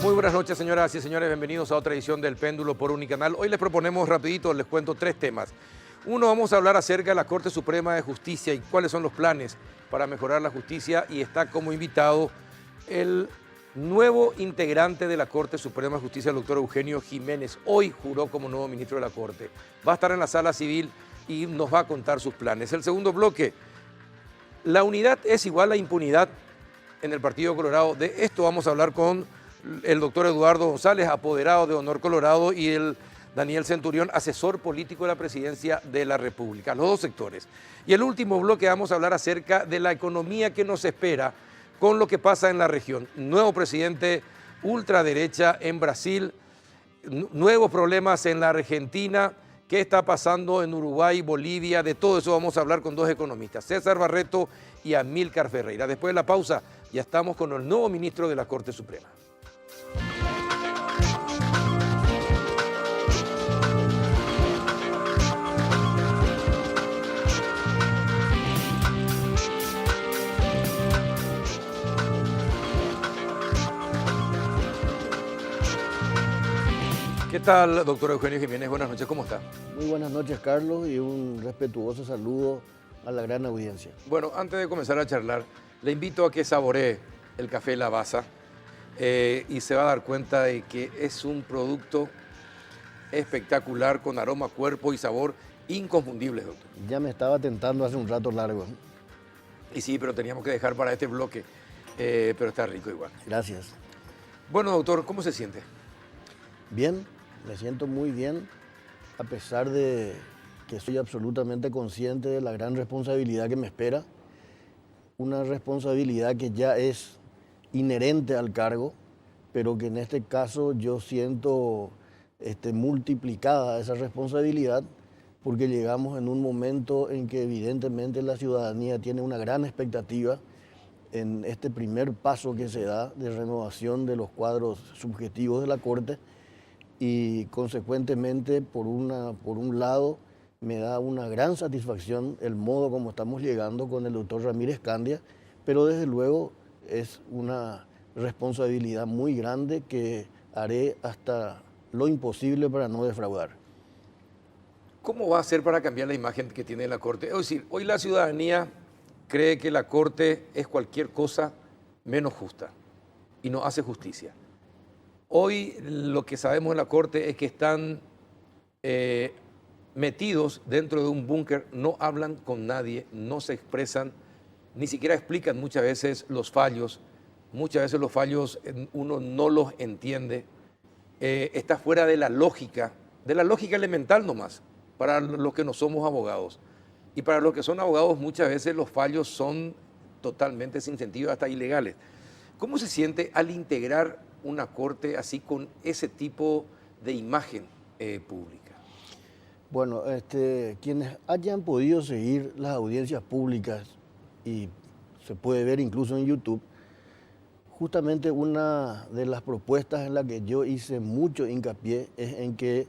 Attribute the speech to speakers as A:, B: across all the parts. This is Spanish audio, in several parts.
A: Muy buenas noches, señoras y señores, bienvenidos a otra edición del Péndulo por Unicanal. Hoy les proponemos rapidito, les cuento 3 temas. Uno, vamos a hablar acerca de la Corte Suprema de Justicia y cuáles son los planes para mejorar la justicia, y está como invitado el nuevo integrante de la Corte Suprema de Justicia, el doctor Eugenio Jiménez. Hoy juró como nuevo ministro de la Corte. Va a estar en la sala civil y nos va a contar sus planes. El segundo bloque, la unidad es igual a impunidad en el Partido Colorado. De esto vamos a hablar con el doctor Eduardo González, apoderado de Honor Colorado, y el Daniel Centurión, asesor político de la Presidencia de la República, los dos sectores. Y el último bloque vamos a hablar acerca de la economía que nos espera con lo que pasa en la región. Nuevo presidente ultraderecha en Brasil, nuevos problemas en la Argentina, qué está pasando en Uruguay, Bolivia, de todo eso vamos a hablar con dos economistas, César Barreto y Amílcar Ferreira. Después de la pausa ya estamos con el nuevo ministro de la Corte Suprema. ¿Qué tal, doctor Eugenio Jiménez? Buenas noches, ¿cómo está?
B: Muy buenas noches, Carlos, y un respetuoso saludo a la gran audiencia.
A: Bueno, antes de comenzar a charlar, le invito a que saboree el café Lavazza y se va a dar cuenta de que es un producto espectacular, con aroma, cuerpo y sabor inconfundibles, doctor.
B: Ya me estaba tentando hace un rato largo.
A: Y sí, pero teníamos que dejar para este bloque, pero está rico igual.
B: Gracias.
A: Bueno, doctor, ¿cómo se siente?
B: Bien, me siento muy bien, a pesar de que soy absolutamente consciente de la gran responsabilidad que me espera. Una responsabilidad que ya es inherente al cargo, pero que en este caso yo siento multiplicada esa responsabilidad, porque llegamos en un momento en que evidentemente la ciudadanía tiene una gran expectativa en este primer paso que se da de renovación de los cuadros subjetivos de la Corte, y consecuentemente, por un lado, me da una gran satisfacción el modo como estamos llegando con el doctor Ramírez Candia, pero desde luego es una responsabilidad muy grande que haré hasta lo imposible para no defraudar.
A: ¿Cómo va a ser para cambiar la imagen que tiene la Corte? Es decir, hoy la ciudadanía cree que la Corte es cualquier cosa menos justa y no hace justicia. Hoy lo que sabemos en la Corte es que están metidos dentro de un búnker, no hablan con nadie, no se expresan, ni siquiera explican muchas veces los fallos. Muchas veces los fallos uno no los entiende. Está fuera de la lógica elemental nomás, para los que no somos abogados. Y para los que son abogados muchas veces los fallos son totalmente sin sentido, hasta ilegales. ¿Cómo se siente al integrar una corte así, con ese tipo de imagen pública?
B: Bueno, quienes hayan podido seguir las audiencias públicas, y se puede ver incluso en YouTube, justamente una de las propuestas en la que yo hice mucho hincapié es en que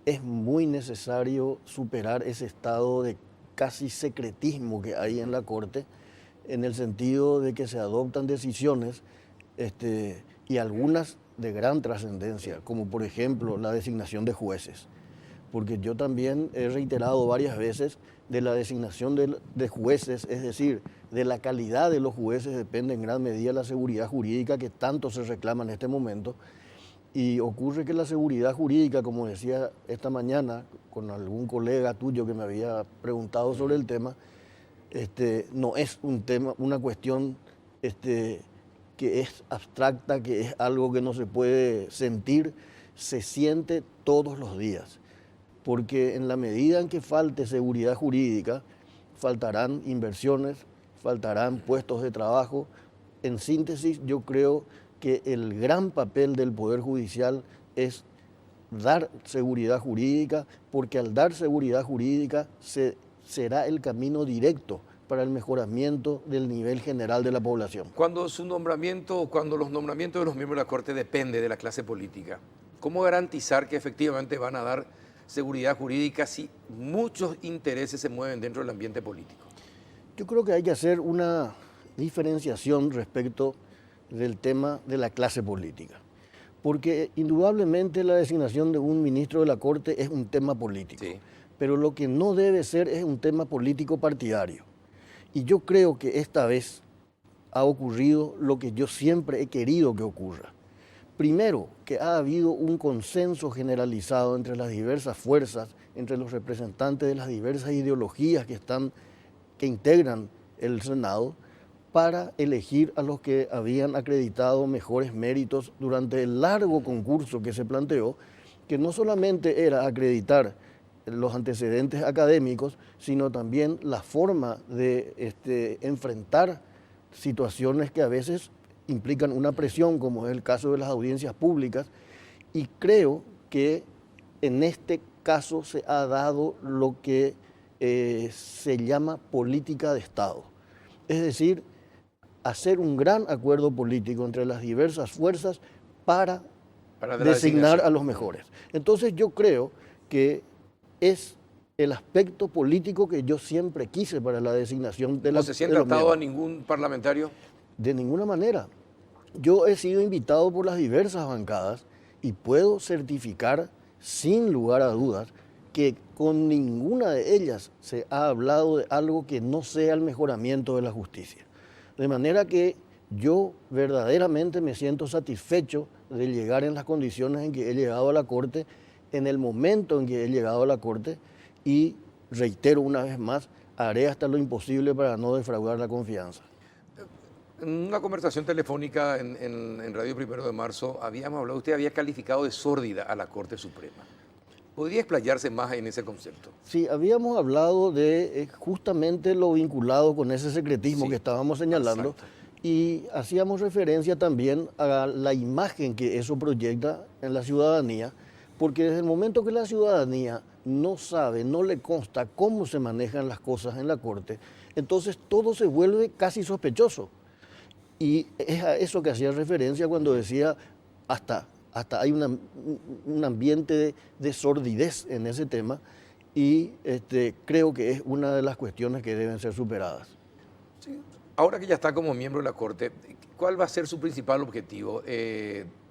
B: es muy necesario superar ese estado de casi secretismo que hay en la Corte, en el sentido de que se adoptan decisiones y algunas de gran trascendencia, como por ejemplo la designación de jueces. Porque yo también he reiterado varias veces de la designación de jueces, es decir, de la calidad de los jueces depende en gran medida la seguridad jurídica que tanto se reclama en este momento. Y ocurre que la seguridad jurídica, como decía esta mañana con algún colega tuyo que me había preguntado sobre el tema, no es una cuestión que es abstracta, que es algo que no se puede sentir, se siente todos los días. Porque en la medida en que falte seguridad jurídica, faltarán inversiones, faltarán puestos de trabajo. En síntesis, yo creo que el gran papel del Poder Judicial es dar seguridad jurídica, porque al dar seguridad jurídica será el camino directo para el mejoramiento del nivel general de la población.
A: Cuando los nombramientos de los miembros de la Corte depende de la clase política, ¿cómo garantizar que efectivamente van a dar seguridad jurídica si muchos intereses se mueven dentro del ambiente político?
B: Yo creo que hay que hacer una diferenciación respecto del tema de la clase política. Porque indudablemente la designación de un ministro de la Corte es un tema político,
A: Sí.
B: pero lo que no debe ser es un tema político partidario. Y yo creo que esta vez ha ocurrido lo que yo siempre he querido que ocurra. Primero, que ha habido un consenso generalizado entre las diversas fuerzas, entre los representantes de las diversas ideologías que integran el Senado, para elegir a los que habían acreditado mejores méritos durante el largo concurso que se planteó, que no solamente era acreditar los antecedentes académicos, sino también la forma de enfrentar situaciones que a veces implican una presión, como es el caso de las audiencias públicas, y creo que en este caso se ha dado lo que se llama política de Estado. Es decir, hacer un gran acuerdo político entre las diversas fuerzas para designar a los mejores. Entonces yo creo que es el aspecto político que yo siempre quise para la designación de
A: ¿No
B: los
A: se siente atado a ningún parlamentario?
B: De ninguna manera. Yo he sido invitado por las diversas bancadas y puedo certificar sin lugar a dudas que con ninguna de ellas se ha hablado de algo que no sea el mejoramiento de la justicia. De manera que yo verdaderamente me siento satisfecho de llegar en las condiciones en que he llegado a la Corte, en el momento en que he llegado a la Corte, y reitero una vez más, haré hasta lo imposible para no defraudar la confianza.
A: En una conversación telefónica en Radio 1 de Marzo, habíamos hablado, usted había calificado de sórdida a la Corte Suprema. ¿Podría explayarse más en ese concepto?
B: Sí, habíamos hablado de justamente lo vinculado con ese secretismo que estábamos señalando.
A: Exacto.
B: Y hacíamos referencia también a la imagen que eso proyecta en la ciudadanía, porque desde el momento que la ciudadanía no sabe, no le consta cómo se manejan las cosas en la Corte, entonces todo se vuelve casi sospechoso. Y es a eso que hacía referencia cuando decía hasta hay un ambiente de sordidez en ese tema, y creo que es una de las cuestiones que deben ser superadas.
A: Sí. Ahora que ya está como miembro de la Corte, ¿cuál va a ser su principal objetivo?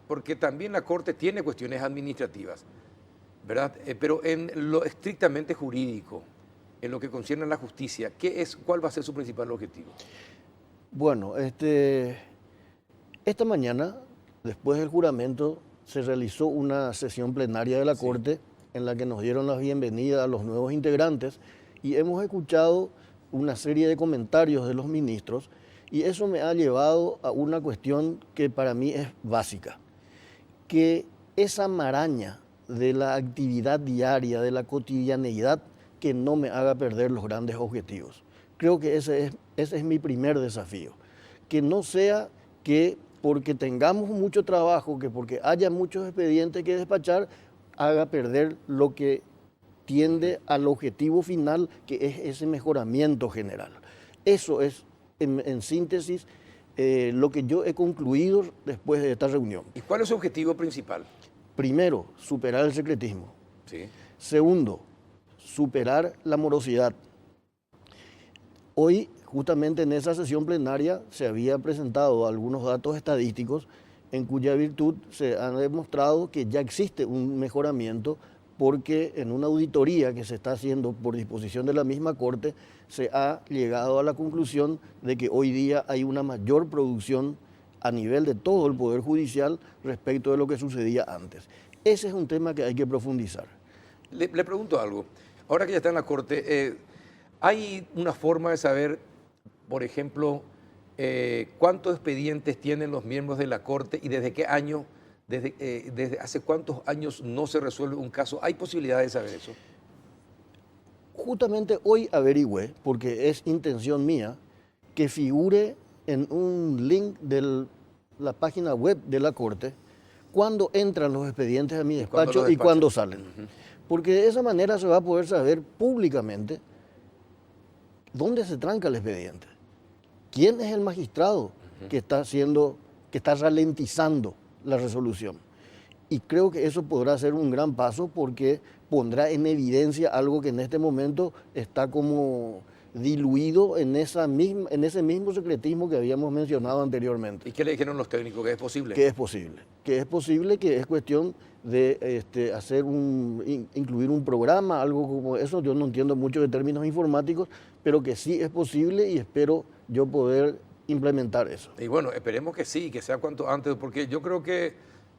A: Porque también la Corte tiene cuestiones administrativas, ¿verdad? Pero en lo estrictamente jurídico, en lo que concierne a la justicia, ¿cuál va a ser su principal objetivo?
B: Bueno, esta mañana, después del juramento, se realizó una sesión plenaria de la Corte en la que nos dieron la bienvenida a los nuevos integrantes y hemos escuchado una serie de comentarios de los ministros, y eso me ha llevado a una cuestión que para mí es básica, que esa maraña de la actividad diaria, de la cotidianeidad, que no me haga perder los grandes objetivos. Creo que ese es mi primer desafío, que no sea que porque tengamos mucho trabajo, que porque haya muchos expedientes que despachar, haga perder lo que tiende al objetivo final, que es ese mejoramiento general. Eso es, en síntesis, lo que yo he concluido después de esta reunión.
A: ¿Y cuál es su objetivo principal?
B: Primero, superar el secretismo.
A: Sí.
B: Segundo, superar la morosidad. Hoy, justamente en esa sesión plenaria, se había presentado algunos datos estadísticos en cuya virtud se ha demostrado que ya existe un mejoramiento, porque en una auditoría que se está haciendo por disposición de la misma Corte, se ha llegado a la conclusión de que hoy día hay una mayor producción a nivel de todo el Poder Judicial respecto de lo que sucedía antes. Ese es un tema que hay que profundizar.
A: Le pregunto algo. Ahora que ya está en la Corte, ¿hay una forma de saber, por ejemplo, cuántos expedientes tienen los miembros de la Corte y desde qué año, desde hace cuántos años no se resuelve un caso? ¿Hay posibilidad de saber eso?
B: Justamente hoy averigüé, porque es intención mía, que figure en un link de la página web de la Corte cuándo entran los expedientes a mi despacho y cuándo salen. Porque de esa manera se va a poder saber públicamente dónde se tranca el expediente, quién es el magistrado que está ralentizando la resolución. Y creo que eso podrá ser un gran paso, porque pondrá en evidencia algo que en este momento está como diluido en ese mismo secretismo que habíamos mencionado anteriormente.
A: ¿Y qué le dijeron los técnicos? ¿Que es posible?
B: Que es posible, que es cuestión de incluir un programa, algo como eso. Yo no entiendo mucho de términos informáticos, pero que sí es posible y espero yo poder implementar eso.
A: Y bueno, esperemos que sí, que sea cuanto antes, porque yo creo que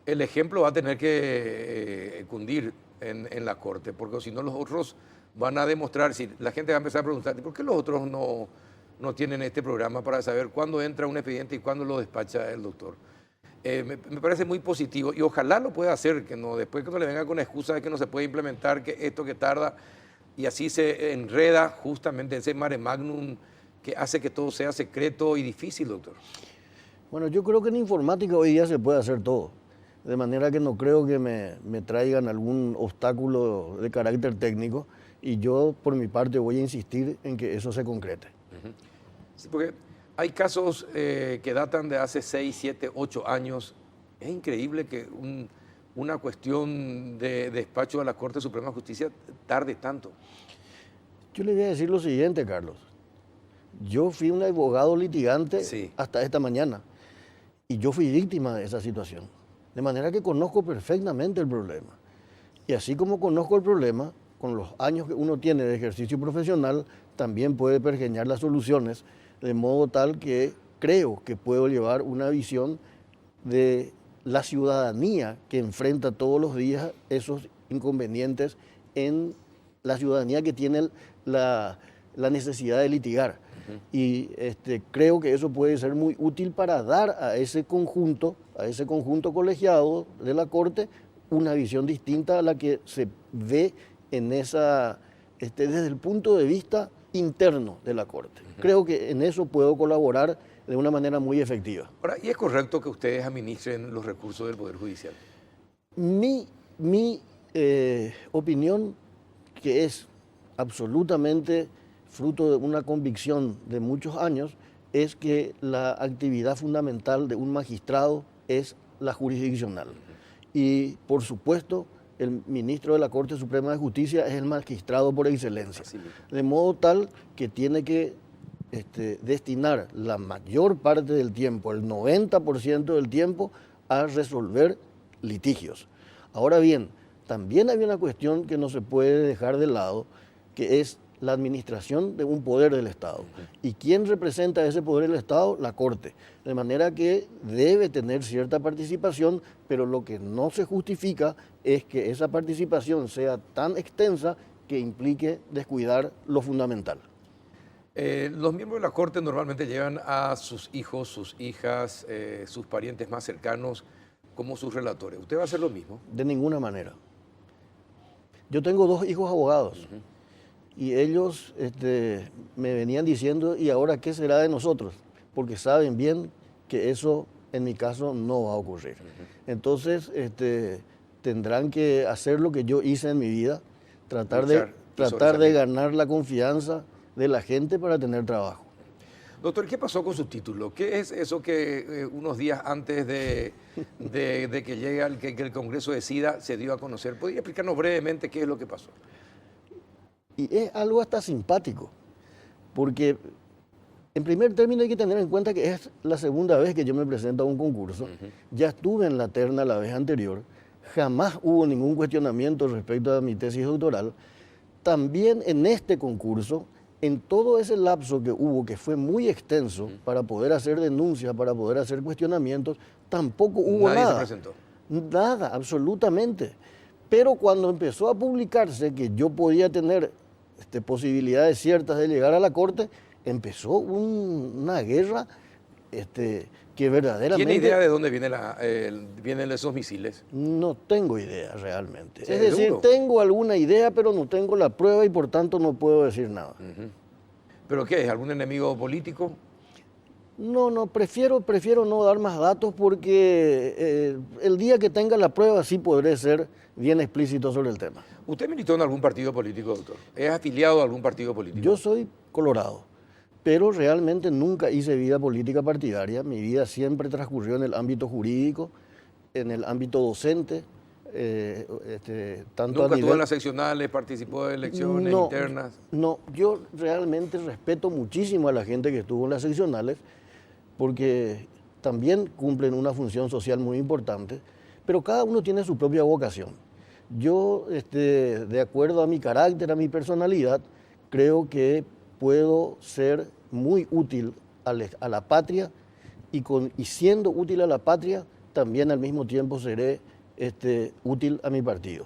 A: el ejemplo va a tener que cundir en la Corte, porque si no los otros van a demostrar, si la gente va a empezar a preguntar, ¿por qué los otros no tienen este programa para saber cuándo entra un expediente y cuándo lo despacha el doctor? Me parece muy positivo y ojalá lo pueda hacer, que no después que no le venga con la excusa de que no se puede implementar, que esto que tarda, y así se enreda justamente ese mare magnum que hace que todo sea secreto y difícil, doctor.
B: Bueno, yo creo que en informática hoy día se puede hacer todo, de manera que no creo que me traigan algún obstáculo de carácter técnico, y yo por mi parte voy a insistir en que eso se concrete.
A: Sí, porque hay casos que datan de hace 6, 7, 8 años. Es increíble que una cuestión de despacho a la Corte Suprema de Justicia tarde tanto.
B: Yo le voy a decir lo siguiente, Carlos. Yo fui un abogado litigante hasta esta mañana y yo fui víctima de esa situación. De manera que conozco perfectamente el problema. Y así como conozco el problema, con los años que uno tiene de ejercicio profesional, también puede pergeñar las soluciones, de modo tal que creo que puedo llevar una visión de la ciudadanía que enfrenta todos los días esos inconvenientes en la ciudadanía que tiene la necesidad de litigar. Y creo que eso puede ser muy útil para dar a ese conjunto colegiado de la Corte una visión distinta a la que se ve en desde el punto de vista interno de la Corte. Creo que en eso puedo colaborar de una manera muy efectiva.
A: Ahora, ¿y es correcto que ustedes administren los recursos del Poder Judicial?
B: Mi opinión, que es absolutamente fruto de una convicción de muchos años, es que la actividad fundamental de un magistrado es la jurisdiccional. Y, por supuesto, el ministro de la Corte Suprema de Justicia es el magistrado por excelencia. De modo tal que tiene que destinar la mayor parte del tiempo, el 90% del tiempo, a resolver litigios. Ahora bien, también hay una cuestión que no se puede dejar de lado, que es la administración de un poder del Estado. ¿Y quién representa ese poder del Estado? La Corte. De manera que debe tener cierta participación, pero lo que no se justifica es que esa participación sea tan extensa que implique descuidar lo fundamental.
A: Los miembros de la Corte normalmente llevan a sus hijos, sus hijas, sus parientes más cercanos como sus relatores. ¿Usted va a hacer lo mismo?
B: De ninguna manera. Yo tengo 2 hijos abogados. Y ellos me venían diciendo, ¿y ahora qué será de nosotros? Porque saben bien que eso, en mi caso, no va a ocurrir. Entonces, tendrán que hacer lo que yo hice en mi vida, tratar de ganar la confianza de la gente para tener trabajo.
A: Doctor, ¿qué pasó con su título? ¿Qué es eso que unos días antes de que llegue que el Congreso decida, se dio a conocer? ¿Podría explicarnos brevemente qué es lo que pasó?
B: Y es algo hasta simpático, porque en primer término hay que tener en cuenta que es la segunda vez que yo me presento a un concurso. Ya estuve en la terna la vez anterior, jamás hubo ningún cuestionamiento respecto a mi tesis doctoral. También en este concurso, en todo ese lapso que hubo, que fue muy extenso, para poder hacer denuncias, para poder hacer cuestionamientos, tampoco hubo nada.
A: Nadie se presentó.
B: Nada, absolutamente. Pero cuando empezó a publicarse que yo podía tener posibilidades ciertas de llegar a la Corte, empezó una guerra que verdaderamente...
A: ¿Tiene idea de dónde vienen esos misiles?
B: No tengo idea realmente.
A: Sí,
B: es decir,
A: seguro.
B: tengo alguna idea, pero no tengo la prueba y por tanto no puedo decir nada.
A: ¿Pero qué es? ¿Algún enemigo político?
B: No, prefiero no dar más datos porque el día que tenga la prueba sí podré ser bien explícito sobre el tema.
A: ¿Usted militó en algún partido político, doctor? ¿Es afiliado a algún partido político?
B: Yo soy colorado, pero realmente nunca hice vida política partidaria. Mi vida siempre transcurrió en el ámbito jurídico, en el ámbito docente, tanto
A: ¿Nunca
B: a
A: estuvo
B: nivel...
A: en las seccionales, participó de elecciones
B: No,
A: internas?
B: no, yo realmente respeto muchísimo a la gente que estuvo en las seccionales porque también cumplen una función social muy importante, pero cada uno tiene su propia vocación. Yo, de acuerdo a mi carácter, a mi personalidad, creo que puedo ser muy útil a la patria y siendo útil a la patria, también al mismo tiempo seré útil a mi partido.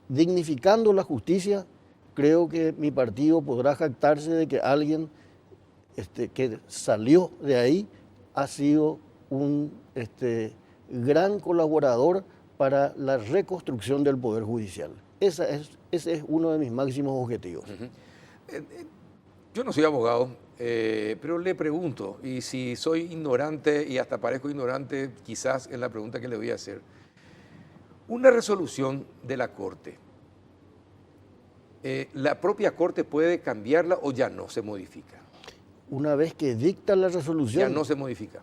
B: Dignificando la justicia, creo que mi partido podrá jactarse de que alguien que salió de ahí ha sido un gran colaborador para la reconstrucción del Poder Judicial. Ese es uno de mis máximos objetivos.
A: Yo no soy abogado, pero le pregunto, y si soy ignorante y hasta parezco ignorante quizás en la pregunta que le voy a hacer, una resolución de la Corte, ¿la propia Corte puede cambiarla o ya no se modifica?
B: Una vez que dicta la resolución,
A: Ya no se modifica.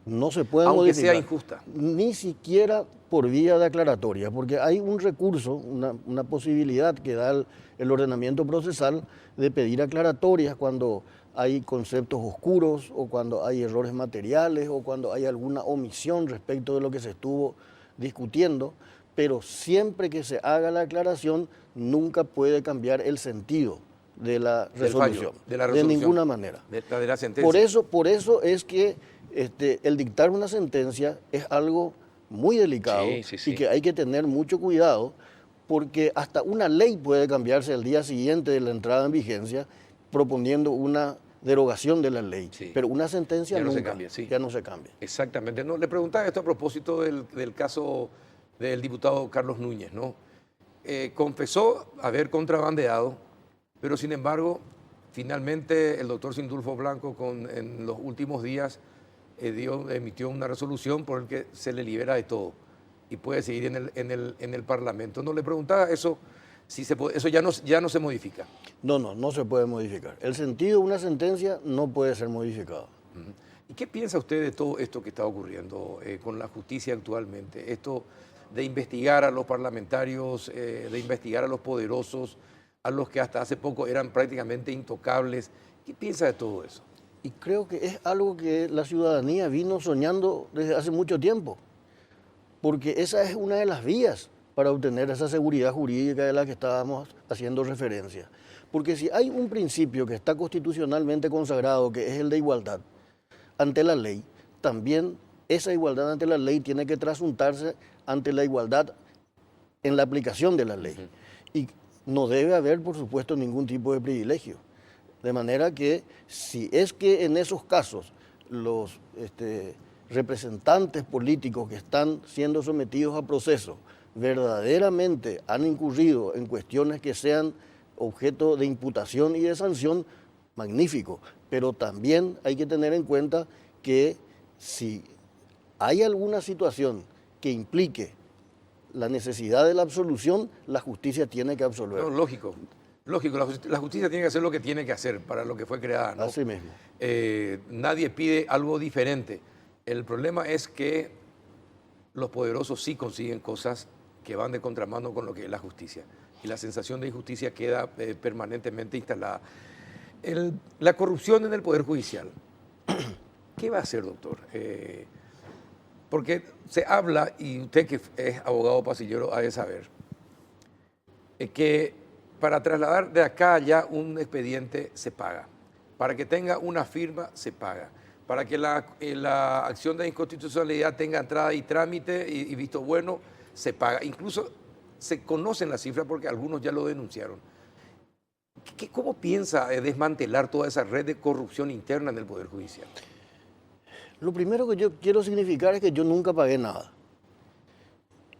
B: no se puede
A: Aunque
B: modificar.
A: sea injusta.
B: Ni siquiera por vía de aclaratoria, porque hay un recurso, una posibilidad que da el ordenamiento procesal de pedir aclaratorias cuando hay conceptos oscuros o cuando hay errores materiales o cuando hay alguna omisión respecto de lo que se estuvo discutiendo, pero siempre que se haga la aclaración nunca puede cambiar el sentido de la resolución, de ninguna manera.
A: De la sentencia.
B: Por eso es que el dictar una sentencia es algo muy delicado y que hay que tener mucho cuidado porque hasta una ley puede cambiarse al día siguiente de la entrada en vigencia proponiendo una derogación de la ley, pero una sentencia
A: ya
B: nunca,
A: no se cambia,
B: ya no se cambia.
A: Exactamente. No, le preguntaba esto a propósito del caso del diputado Carlos Núñez, ¿no? Confesó haber contrabandeado, pero sin embargo, finalmente el doctor Sindulfo Blanco en los últimos días emitió una resolución por la que se le libera de todo y puede seguir en el Parlamento. No le preguntaba eso, si eso ya no se modifica.
B: No se puede modificar. El sentido de una sentencia no puede ser modificado.
A: ¿Y qué piensa usted de todo esto que está ocurriendo con la justicia actualmente? Esto de investigar a los parlamentarios, de investigar a los poderosos, a los que hasta hace poco eran prácticamente intocables. ¿Qué piensa de todo eso?
B: Y creo que es algo que la ciudadanía vino soñando desde hace mucho tiempo, porque esa es una de las vías para obtener esa seguridad jurídica de la que estábamos haciendo referencia. Porque si hay un principio que está constitucionalmente consagrado, que es el de igualdad ante la ley, también esa igualdad ante la ley tiene que trasuntarse ante la igualdad en la aplicación de la ley. Y no debe haber, por supuesto, ningún tipo de privilegio. De manera que si es que en esos casos los representantes políticos que están siendo sometidos a proceso verdaderamente han incurrido en cuestiones que sean objeto de imputación y de sanción, magnífico. Pero también hay que tener en cuenta que si hay alguna situación que implique la necesidad de la absolución, la justicia tiene que absolver.
A: No, lógico. Lógico, la justicia tiene que hacer lo que tiene que hacer para lo que fue creada, ¿no?
B: Así mismo.
A: Nadie pide algo diferente. El problema es que los poderosos sí consiguen cosas que van de contramano con lo que es la justicia. Y la sensación de injusticia queda permanentemente instalada. La corrupción en el Poder Judicial. ¿Qué va a hacer, doctor? Porque se habla, y usted que es abogado pasillero ha de saber, que para trasladar de acá a allá un expediente se paga. Para que tenga una firma se paga. Para que la acción de inconstitucionalidad tenga entrada y trámite y visto bueno, se paga. Incluso se conocen las cifras porque algunos ya lo denunciaron. ¿Cómo piensa desmantelar toda esa red de corrupción interna en el Poder Judicial?
B: Lo primero que yo quiero significar es que yo nunca pagué nada.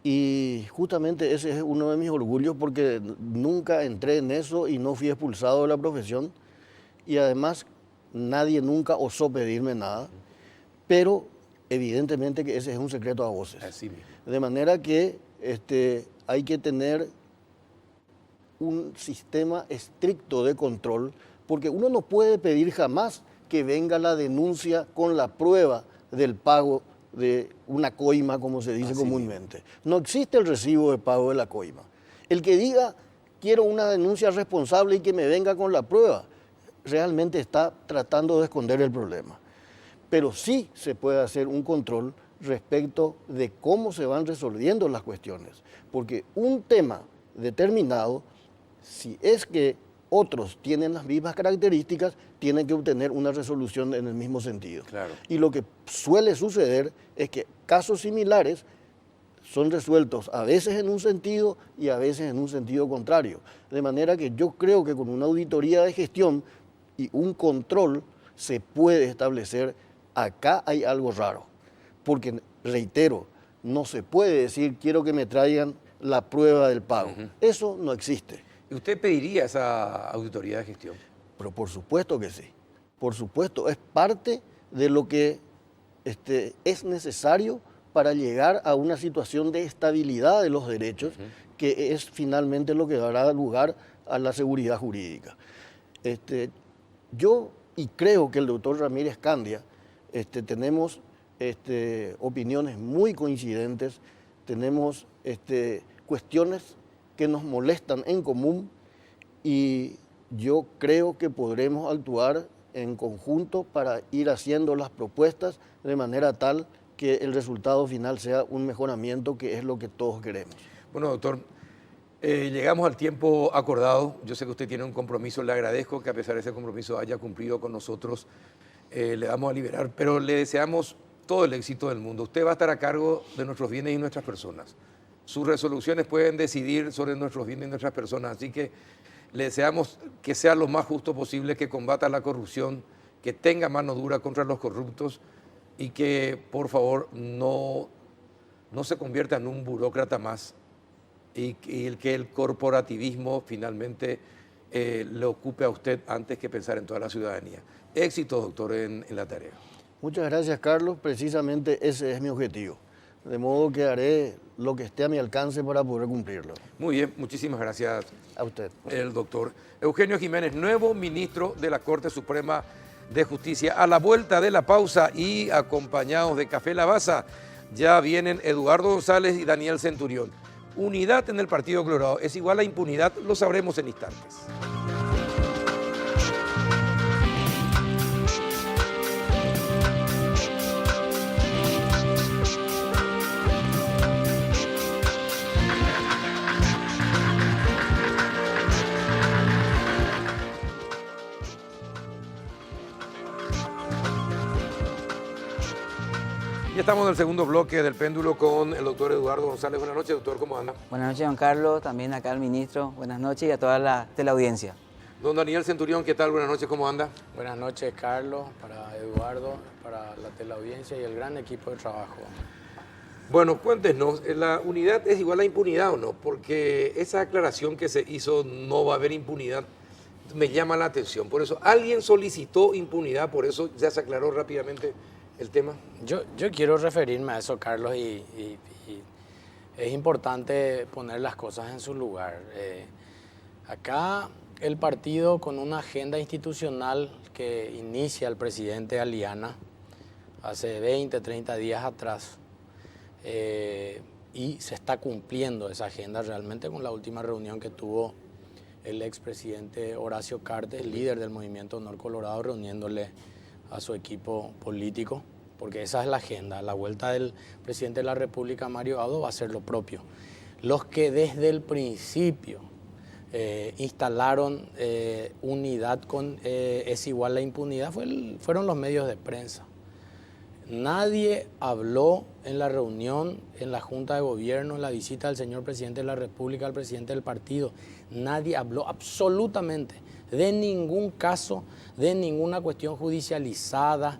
B: Y justamente ese es uno de mis orgullos porque nunca entré en eso y no fui expulsado de la profesión. Y además nadie nunca osó pedirme nada. Pero evidentemente que ese es un secreto a voces.
A: Así mismo.
B: De manera que hay que tener un sistema estricto de control porque uno no puede pedir jamás que venga la denuncia con la prueba del pago de una coima, como se dice comúnmente. No existe el recibo de pago de la coima. El que diga, quiero una denuncia responsable y que me venga con la prueba, realmente está tratando de esconder el problema. Pero sí se puede hacer un control respecto de cómo se van resolviendo las cuestiones. Porque un tema determinado, si es que otros tienen las mismas características, tienen que obtener una resolución en el mismo sentido.
A: Claro.
B: Y lo que suele suceder es que casos similares son resueltos a veces en un sentido y a veces en un sentido contrario. De manera que yo creo que con una auditoría de gestión y un control se puede establecer, acá hay algo raro. Porque, reitero, no se puede decir quiero que me traigan la prueba del pago. Eso no existe.
A: ¿Y usted pediría esa auditoría de gestión?
B: Pero por supuesto que sí. Por supuesto, es parte de lo que es necesario para llegar a una situación de estabilidad de los derechos, que es finalmente lo que dará lugar a la seguridad jurídica. Yo, y creo que el doctor Ramírez Candia, tenemos opiniones muy coincidentes, tenemos cuestiones que nos molestan en común y yo creo que podremos actuar en conjunto para ir haciendo las propuestas de manera tal que el resultado final sea un mejoramiento, que es lo que todos queremos.
A: Bueno, doctor, llegamos al tiempo acordado. Yo sé que usted tiene un compromiso, le agradezco que a pesar de ese compromiso haya cumplido con nosotros. Le vamos a liberar, pero le deseamos todo el éxito del mundo. Usted va a estar a cargo de nuestros bienes y nuestras personas. Sus resoluciones pueden decidir sobre nuestros bienes y nuestras personas, así que le deseamos que sea lo más justo posible, que combata la corrupción, que tenga mano dura contra los corruptos y que, por favor, no se convierta en un burócrata más y que el corporativismo finalmente le ocupe a usted antes que pensar en toda la ciudadanía. Éxito, doctor, en la tarea.
B: Muchas gracias, Carlos. Precisamente ese es mi objetivo. De modo que haré lo que esté a mi alcance para poder cumplirlo.
A: Muy bien, muchísimas gracias.
B: A usted.
A: El doctor Eugenio Jiménez, nuevo ministro de la Corte Suprema de Justicia. A la vuelta de la pausa y acompañados de Café Lavazza, ya vienen Eduardo González y Daniel Centurión. Unidad en el Partido Colorado es igual a impunidad, lo sabremos en instantes. Ya estamos en el segundo bloque del péndulo con el doctor Eduardo González. Buenas noches, doctor, ¿cómo anda?
C: Buenas noches, don Carlos, también acá el ministro. Buenas noches y a toda la teleaudiencia.
A: Don Daniel Centurión, ¿qué tal? Buenas noches, ¿cómo anda?
D: Buenas noches, Carlos, para Eduardo, para la teleaudiencia y el gran equipo de trabajo.
A: Bueno, cuéntenos, ¿la unidad es igual a impunidad o no? Porque esa aclaración que se hizo, no va a haber impunidad, me llama la atención. Por eso, ¿alguien solicitó impunidad? Por eso ya se aclaró rápidamente el tema.
D: Yo quiero referirme a eso, Carlos, y es importante poner las cosas en su lugar. Acá el partido, con una agenda institucional que inicia el presidente Aliana hace 20, 30 días atrás, y se está cumpliendo esa agenda realmente con la última reunión que tuvo el expresidente Horacio Cartes, líder del Movimiento Honor Colorado, reuniéndole a su equipo político, porque esa es la agenda. La vuelta del presidente de la República, Mario Abdo, va a hacer lo propio. Los que desde el principio instalaron unidad con es igual a impunidad fueron los medios de prensa. Nadie habló en la reunión, en la Junta de Gobierno, en la visita del señor presidente de la República, al presidente del partido. Nadie habló absolutamente de ningún caso, de ninguna cuestión judicializada.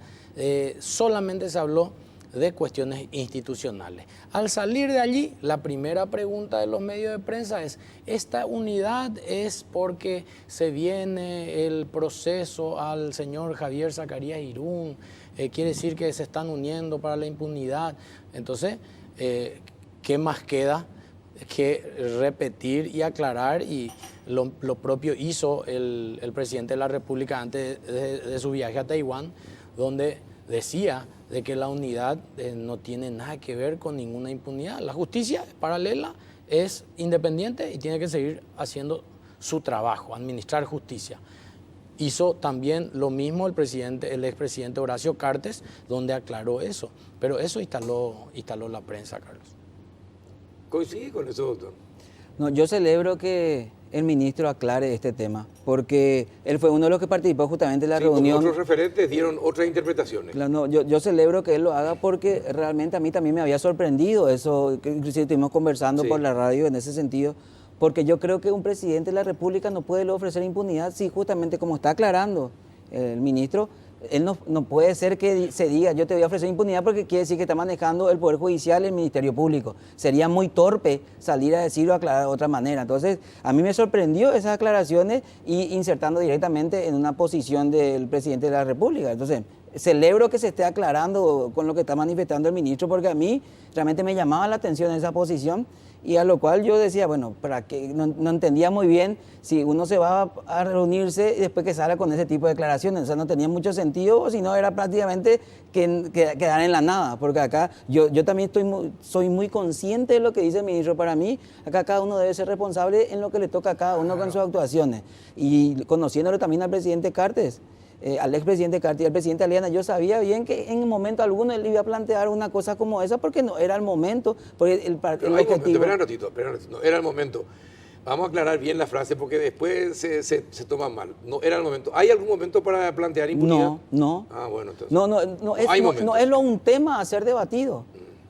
D: Solamente se habló de cuestiones institucionales. Al salir de allí, la primera pregunta de los medios de prensa es: ¿esta unidad es porque se viene el proceso al señor Javier Zacarías Irún? ¿Quiere decir que se están uniendo para la impunidad? Entonces, ¿qué más queda que repetir y aclarar? Y lo propio hizo el presidente de la República antes de su viaje a Taiwán, donde decía de que la unidad no tiene nada que ver con ninguna impunidad. La justicia paralela es independiente y tiene que seguir haciendo su trabajo, administrar justicia. Hizo también lo mismo el expresidente Horacio Cartes, donde aclaró eso. Pero eso instaló la prensa, Carlos.
A: ¿Coincide con eso, doctor?
C: No, yo celebro que el ministro aclare este tema, porque él fue uno de los que participó justamente en la reunión.
A: Otros referentes dieron otras interpretaciones.
C: Claro, no, yo celebro que él lo haga porque realmente a mí también me había sorprendido eso, que inclusive estuvimos conversando por la radio en ese sentido, porque yo creo que un presidente de la República no puede ofrecer impunidad si justamente como está aclarando el ministro, él no puede ser que se diga yo te voy a ofrecer impunidad porque quiere decir que está manejando el Poder Judicial y el Ministerio Público. Sería muy torpe salir a decirlo o aclarar de otra manera. Entonces, a mí me sorprendió esas aclaraciones y insertando directamente en una posición del presidente de la República. Entonces, celebro que se esté aclarando con lo que está manifestando el ministro porque a mí realmente me llamaba la atención esa posición y a lo cual yo decía, bueno, para que no entendía muy bien si uno se va a reunirse y después que salga con ese tipo de declaraciones. O sea, no tenía mucho sentido, o si no era prácticamente quedar en la nada. Porque acá yo también soy muy consciente de lo que dice el ministro. Para mí, acá cada uno debe ser responsable en lo que le toca a cada uno con sus actuaciones. Y conociéndolo también al presidente Cartes, al expresidente Cartes y al presidente Aliana, yo sabía bien que en un momento alguno él iba a plantear una cosa como esa porque no era el momento. Porque el objetivo...
A: Espera un ratito, no era el momento. Vamos a aclarar bien la frase porque después se toma mal. No era el momento. ¿Hay algún momento para plantear impunidad?
C: No.
A: Ah, bueno, entonces.
C: No es un tema a ser debatido.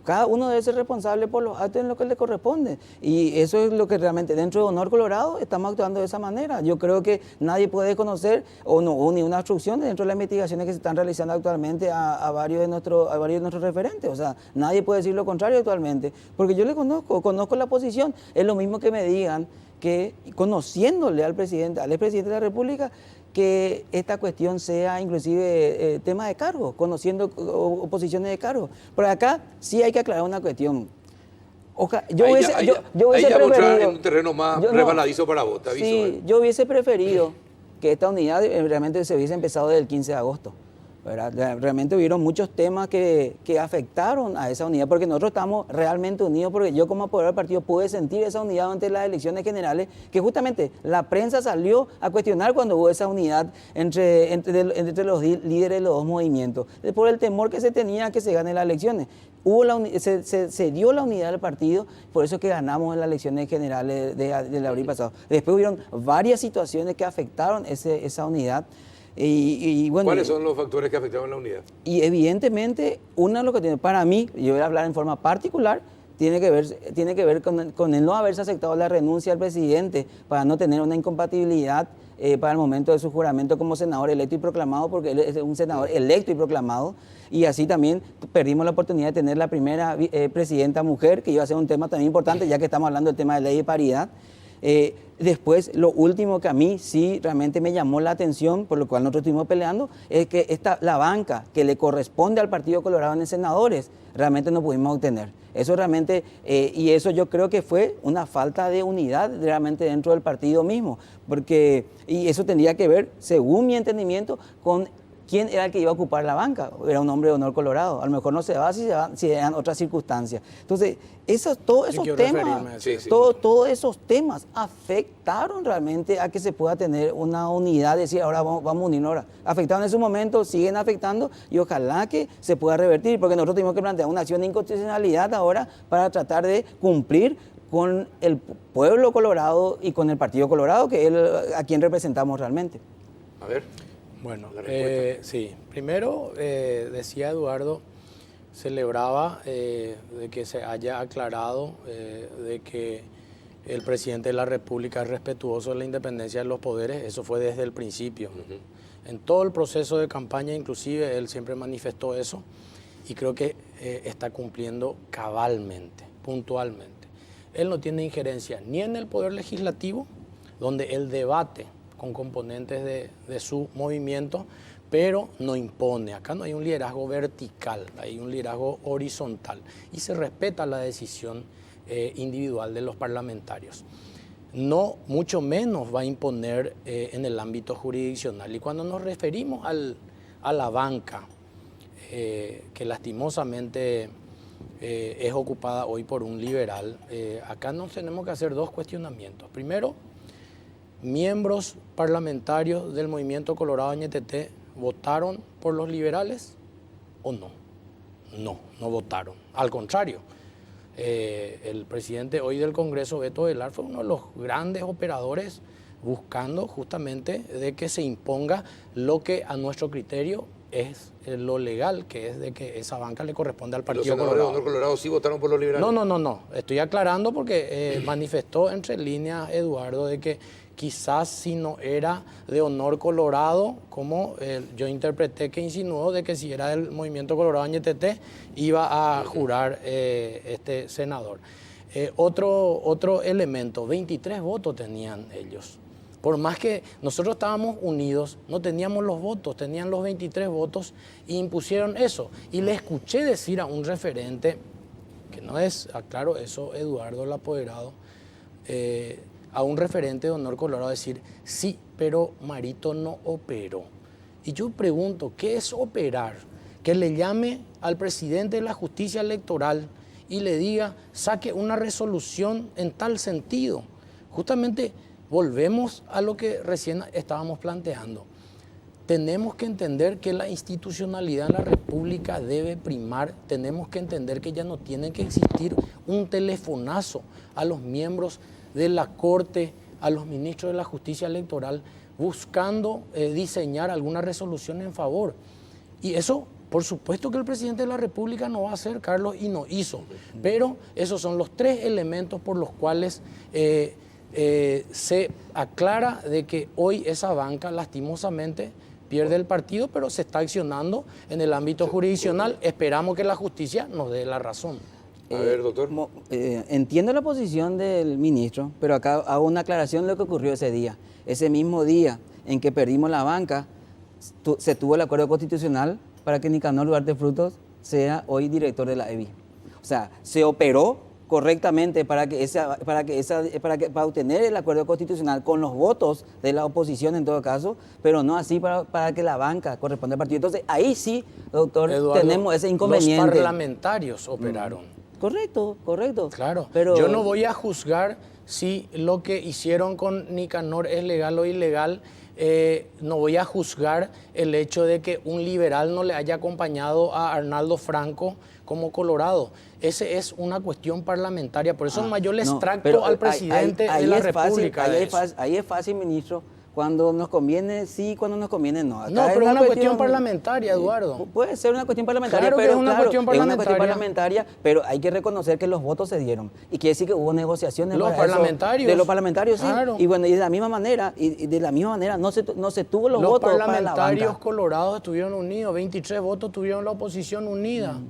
C: Cada uno debe ser responsable por los actos en lo que le corresponde. Y eso es lo que realmente dentro de Honor Colorado estamos actuando de esa manera. Yo creo que nadie puede desconocer o no hubo ni una obstrucción dentro de las investigaciones que se están realizando actualmente a varios de nuestros referentes. O sea, nadie puede decir lo contrario actualmente. Porque yo le conozco la posición. Es lo mismo que me digan que conociéndole al expresidente de la República, que esta cuestión sea inclusive tema de cargo, conociendo oposiciones de cargo. Pero acá sí hay que aclarar una cuestión. Yo hubiese preferido
A: en un terreno más resbaladizo para vos, te aviso.
C: Sí, yo hubiese preferido que esta unidad realmente se hubiese empezado desde el 15 de agosto. ¿Verdad? Realmente hubieron muchos temas que afectaron a esa unidad, porque nosotros estamos realmente unidos, porque yo como apoderador del partido pude sentir esa unidad ante las elecciones generales, que justamente la prensa salió a cuestionar cuando hubo esa unidad entre los líderes de los dos movimientos, por el temor que se tenía que se gane las elecciones. Se dio la unidad del partido, por eso que ganamos en las elecciones generales del abril pasado. Después hubieron varias situaciones que afectaron esa unidad. Y bueno,
A: ¿cuáles son los factores que afectaron la unidad?
C: Y evidentemente, uno de los que tiene, para mí, yo voy a hablar en forma particular, tiene que ver con el no haberse aceptado la renuncia al presidente para no tener una incompatibilidad para el momento de su juramento como senador electo y proclamado, porque él es un senador electo y proclamado, y así también perdimos la oportunidad de tener la primera presidenta mujer, que iba a ser un tema también importante, ya que estamos hablando del tema de ley de paridad. Después, lo último que a mí sí realmente me llamó la atención, por lo cual nosotros estuvimos peleando, es que la banca que le corresponde al Partido Colorado en senadores, realmente no pudimos obtener. Eso realmente, y eso yo creo que fue una falta de unidad realmente dentro del partido mismo, y eso tendría que ver, según mi entendimiento, con quién era el que iba a ocupar la banca. Era un hombre de Honor Colorado. A lo mejor no se va si eran otras circunstancias. Entonces, todos esos temas afectaron realmente a que se pueda tener una unidad, decir, ahora vamos a unirnos ahora. Afectaron en su momento, siguen afectando y ojalá que se pueda revertir, porque nosotros tenemos que plantear una acción de inconstitucionalidad ahora para tratar de cumplir con el pueblo colorado y con el Partido Colorado, que es a quien representamos realmente.
A: A ver.
D: Bueno, sí. Primero, decía Eduardo, celebraba de que se haya aclarado de que el presidente de la República es respetuoso de la independencia de los poderes. Eso fue desde el principio. En todo el proceso de campaña, inclusive, él siempre manifestó eso y creo que está cumpliendo cabalmente, puntualmente. Él no tiene injerencia ni en el poder legislativo, donde él debate con componentes de su movimiento, pero no impone. Acá no hay un liderazgo vertical, hay un liderazgo horizontal y se respeta la decisión individual de los parlamentarios. No, mucho menos va a imponer en el ámbito jurisdiccional. Y cuando nos referimos a la banca, que lastimosamente es ocupada hoy por un liberal, acá nos tenemos que hacer dos cuestionamientos. Primero, miembros parlamentarios del Movimiento Colorado NTT ¿votaron por los liberales o no? No votaron. Al contrario, el presidente hoy del Congreso, Beto Velar, fue uno de los grandes operadores buscando justamente de que se imponga lo que a nuestro criterio es lo legal, que es de que esa banca le corresponde al Partido Colorado.
A: ¿Los senadores de Colorado sí votaron por los liberales?
D: No. Estoy aclarando porque manifestó entre líneas Eduardo de que quizás si no era de Honor Colorado, como yo interpreté que insinuó de que si era del Movimiento Colorado NTT iba a jurar este senador. Otro elemento, 23 votos tenían ellos. Por más que nosotros estábamos unidos, no teníamos los votos, tenían los 23 votos y impusieron eso. Y le escuché decir a un referente, que no es, aclaro eso, Eduardo el apoderado, a un referente de Honor Colorado decir, sí, pero Marito no operó. Y yo pregunto, ¿qué es operar? Que le llame al presidente de la justicia electoral y le diga, saque una resolución en tal sentido. Justamente volvemos a lo que recién estábamos planteando. Tenemos que entender que la institucionalidad en la República debe primar. Tenemos que entender que ya no tiene que existir un telefonazo a los miembros de la Corte, a los ministros de la Justicia Electoral, buscando diseñar alguna resolución en favor. Y eso, por supuesto que el presidente de la República no va a hacer, Carlos, y no hizo. Pero esos son los tres elementos por los cuales se aclara de que hoy esa banca lastimosamente pierde el partido, pero se está accionando en el ámbito jurisdiccional. Esperamos que la justicia nos dé la razón.
A: A ver, doctor.
C: Entiendo la posición del ministro, pero acá hago una aclaración de lo que ocurrió ese día. Ese mismo día en que perdimos la banca, se tuvo el acuerdo constitucional para que Nicanor Duarte Frutos sea hoy director de la EBI. O sea, se operó correctamente para obtener el acuerdo constitucional con los votos de la oposición en todo caso, pero no así para que la banca corresponda al partido. Entonces, ahí sí, doctor, Eduardo, tenemos ese inconveniente.
D: Los parlamentarios operaron.
C: Correcto.
D: Claro,
C: pero
D: yo no voy a juzgar si lo que hicieron con Nicanor es legal o ilegal. No voy a juzgar el hecho de que un liberal no le haya acompañado a Arnaldo Franco como Colorado. Esa es una cuestión parlamentaria, por eso yo le extracto al presidente de la República.
C: Ahí es fácil, ministro. Cuando nos conviene sí, cuando nos conviene no.
D: No, pero es una cuestión parlamentaria, Eduardo.
C: Puede ser una cuestión parlamentaria,
D: claro,
C: pero
D: es una cuestión
C: parlamentaria, pero hay que reconocer que los votos se dieron. Y quiere decir que hubo negociaciones
D: de los
C: parlamentarios, sí.
D: Claro.
C: Y bueno, y de la misma manera no se tuvo los votos para la banca.
D: Los parlamentarios colorados estuvieron unidos, 23 votos tuvieron la oposición unida.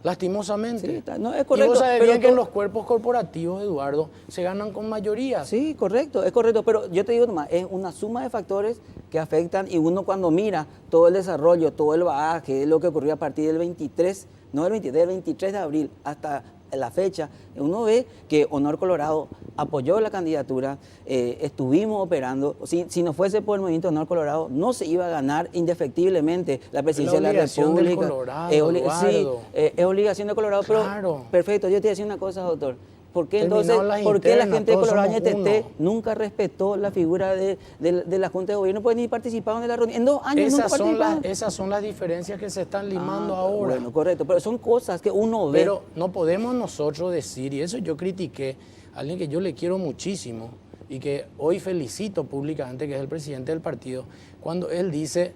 D: Lastimosamente.
C: Sí, no, es correcto.
D: Y vos sabés bien que en los cuerpos corporativos, Eduardo, se ganan con mayoría.
C: Sí, correcto, es correcto. Pero yo te digo nomás, es una suma de factores que afectan y uno cuando mira todo el desarrollo, todo el bagaje, lo que ocurrió a partir del 23, no del 23, del 23 de abril hasta la fecha, uno ve que Honor Colorado apoyó la candidatura, estuvimos operando. Si no fuese por el movimiento Honor Colorado, no se iba a ganar indefectiblemente la presidencia de la República. Es obligación de Colorado,
D: claro.
C: Pero perfecto, yo te voy a decir una cosa, doctor. ¿Por qué entonces, la gente de Colorado NTT nunca respetó la figura de la Junta de Gobierno? Pues ni participaron de la reunión. En 2 años nunca participaron.
D: Esas son las diferencias que se están limando ahora.
C: Bueno, correcto, pero son cosas que uno ve.
D: Pero no podemos nosotros decir, y eso yo critiqué a alguien que yo le quiero muchísimo y que hoy felicito públicamente, que es el presidente del partido, cuando él dice...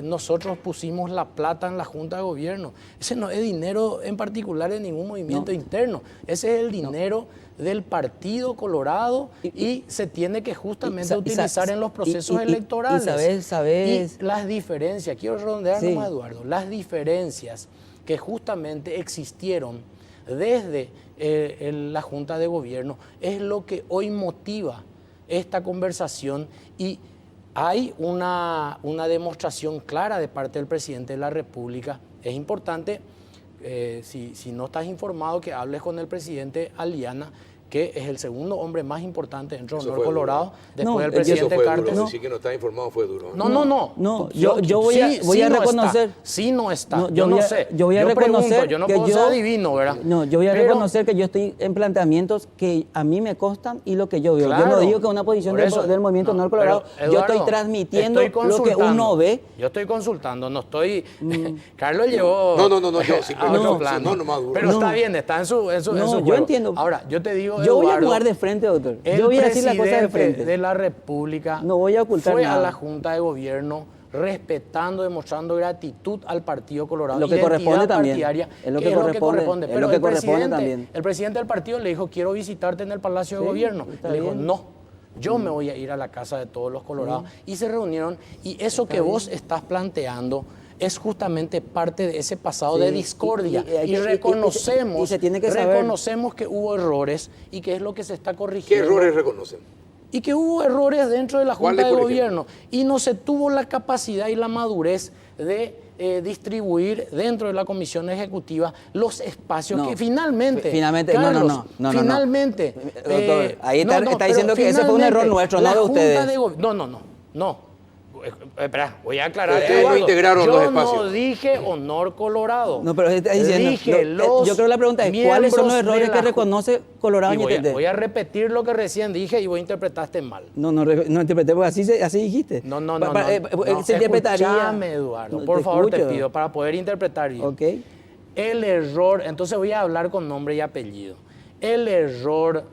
D: nosotros pusimos la plata en la Junta de Gobierno. Ese no es dinero en particular de ningún movimiento interno. Ese es el dinero del Partido Colorado y se tiene que justamente utilizar en los procesos electorales.
C: Y
D: las diferencias, quiero redondear nomás, Eduardo, las diferencias que justamente existieron desde la Junta de Gobierno es lo que hoy motiva esta conversación y hay una demostración clara de parte del presidente de la República. Es importante, si no estás informado, que hables con el presidente Aliana, que es el segundo hombre más importante dentro de
A: Eso
D: Honor
A: fue duro.
D: Colorado, después
C: No,
D: del
C: eso
D: presidente
A: Eso fue
D: Cartes.
A: duro, decir que no está informado fue duro.
D: No.
C: Yo voy a
D: no
C: reconocer.
D: Está, sí no está.
C: No,
D: yo no sé.
C: Yo voy a reconocer
D: pregunto, yo no
C: que
D: puedo ser adivino, ¿verdad?
C: No, yo voy a
D: Pero-
C: reconocer que yo estoy en planteamientos que a mí me costan y lo que yo veo. Yo
D: Claro,
C: no digo que una posición
D: por eso,
C: del movimiento
D: no,
C: Honor Colorado.
D: pero,
C: Yo estoy
D: Eduardo,
C: transmitiendo
D: estoy
C: lo que
D: consultando.
C: uno ve.
D: Yo estoy consultando, no estoy... Carlos llevó...
A: No, yo sí,
D: a otro
A: no,
D: plano.
A: no, Maduro.
D: Pero
C: No.
D: está bien, está en su
C: No,
D: juego.
C: yo entiendo.
D: Ahora, yo te digo,
C: Yo voy a
D: Eduardo,
C: jugar de frente, doctor.
D: el
C: Yo voy a decir las cosas de
D: presidente
C: frente.
D: de la República
C: No voy a ocultar
D: fue
C: nada.
D: a la Junta de Gobierno respetando, demostrando gratitud al Partido Colorado.
C: Lo que
D: identidad
C: corresponde también.
D: partidaria,
C: Es lo
D: que
C: que corresponde. Es
D: Pero
C: lo que
D: el
C: corresponde
D: presidente,
C: también.
D: el presidente del partido le dijo, quiero visitarte en el Palacio de
C: Sí,
D: Gobierno.
C: está
D: Y le dijo,
C: bien.
D: no, yo me voy a ir a la casa de todos los colorados. Y se reunieron, y eso que vos estás planteando es justamente parte de ese pasado
C: Sí,
D: de discordia.
C: y
D: reconocemos,
C: y se tiene que saber.
D: reconocemos que hubo errores y que es lo que se está
A: ¿Qué
D: corrigiendo.
A: errores reconocen?
D: Y que hubo errores dentro de la Junta
A: ¿Cuáles,
D: de
A: por
D: Gobierno y no se tuvo la capacidad y la madurez de distribuir dentro de la Comisión Ejecutiva los espacios
C: No.
D: que finalmente...
C: Finalmente,
D: Carlos,
C: no.
D: finalmente...
C: Doctor, ahí está
D: pero
C: diciendo que ese fue un
D: finalmente,
C: error nuestro, no
D: la
C: de
D: Junta
C: ustedes.
D: No. Espera, voy a aclarar.
A: Ustedes no
D: Eduardo,
A: integraron
D: yo
A: los espacios.
D: no dije Honor Colorado.
C: No, pero está diciendo.
D: Dije los
C: yo creo que la pregunta es: ¿cuáles son los
D: miembros de
C: errores
D: la
C: que reconoce Colorado
D: Y
C: y
D: voy a repetir lo que recién dije y vos interpretaste mal.
C: No interpreté, porque así dijiste.
D: No.
C: Se interpretaría.
D: Escúchame, Eduardo,
C: No,
D: por
C: te
D: favor, te
C: escucho.
D: pido, para poder interpretar bien.
C: Ok.
D: El error, entonces voy a hablar con nombre y apellido. El error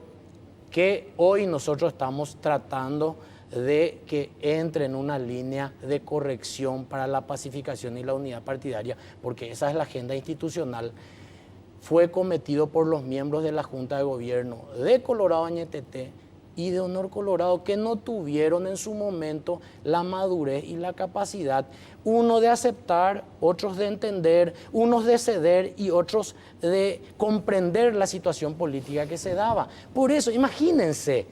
D: que hoy nosotros estamos tratando de que entre en una línea de corrección para la pacificación y la unidad partidaria, porque esa es la agenda institucional, fue cometido por los miembros de la Junta de Gobierno de Colorado Añetete y de Honor Colorado, que no tuvieron en su momento la madurez y la capacidad, uno de aceptar, otros de entender, unos de ceder y otros de comprender la situación política que se daba. Por eso, imagínense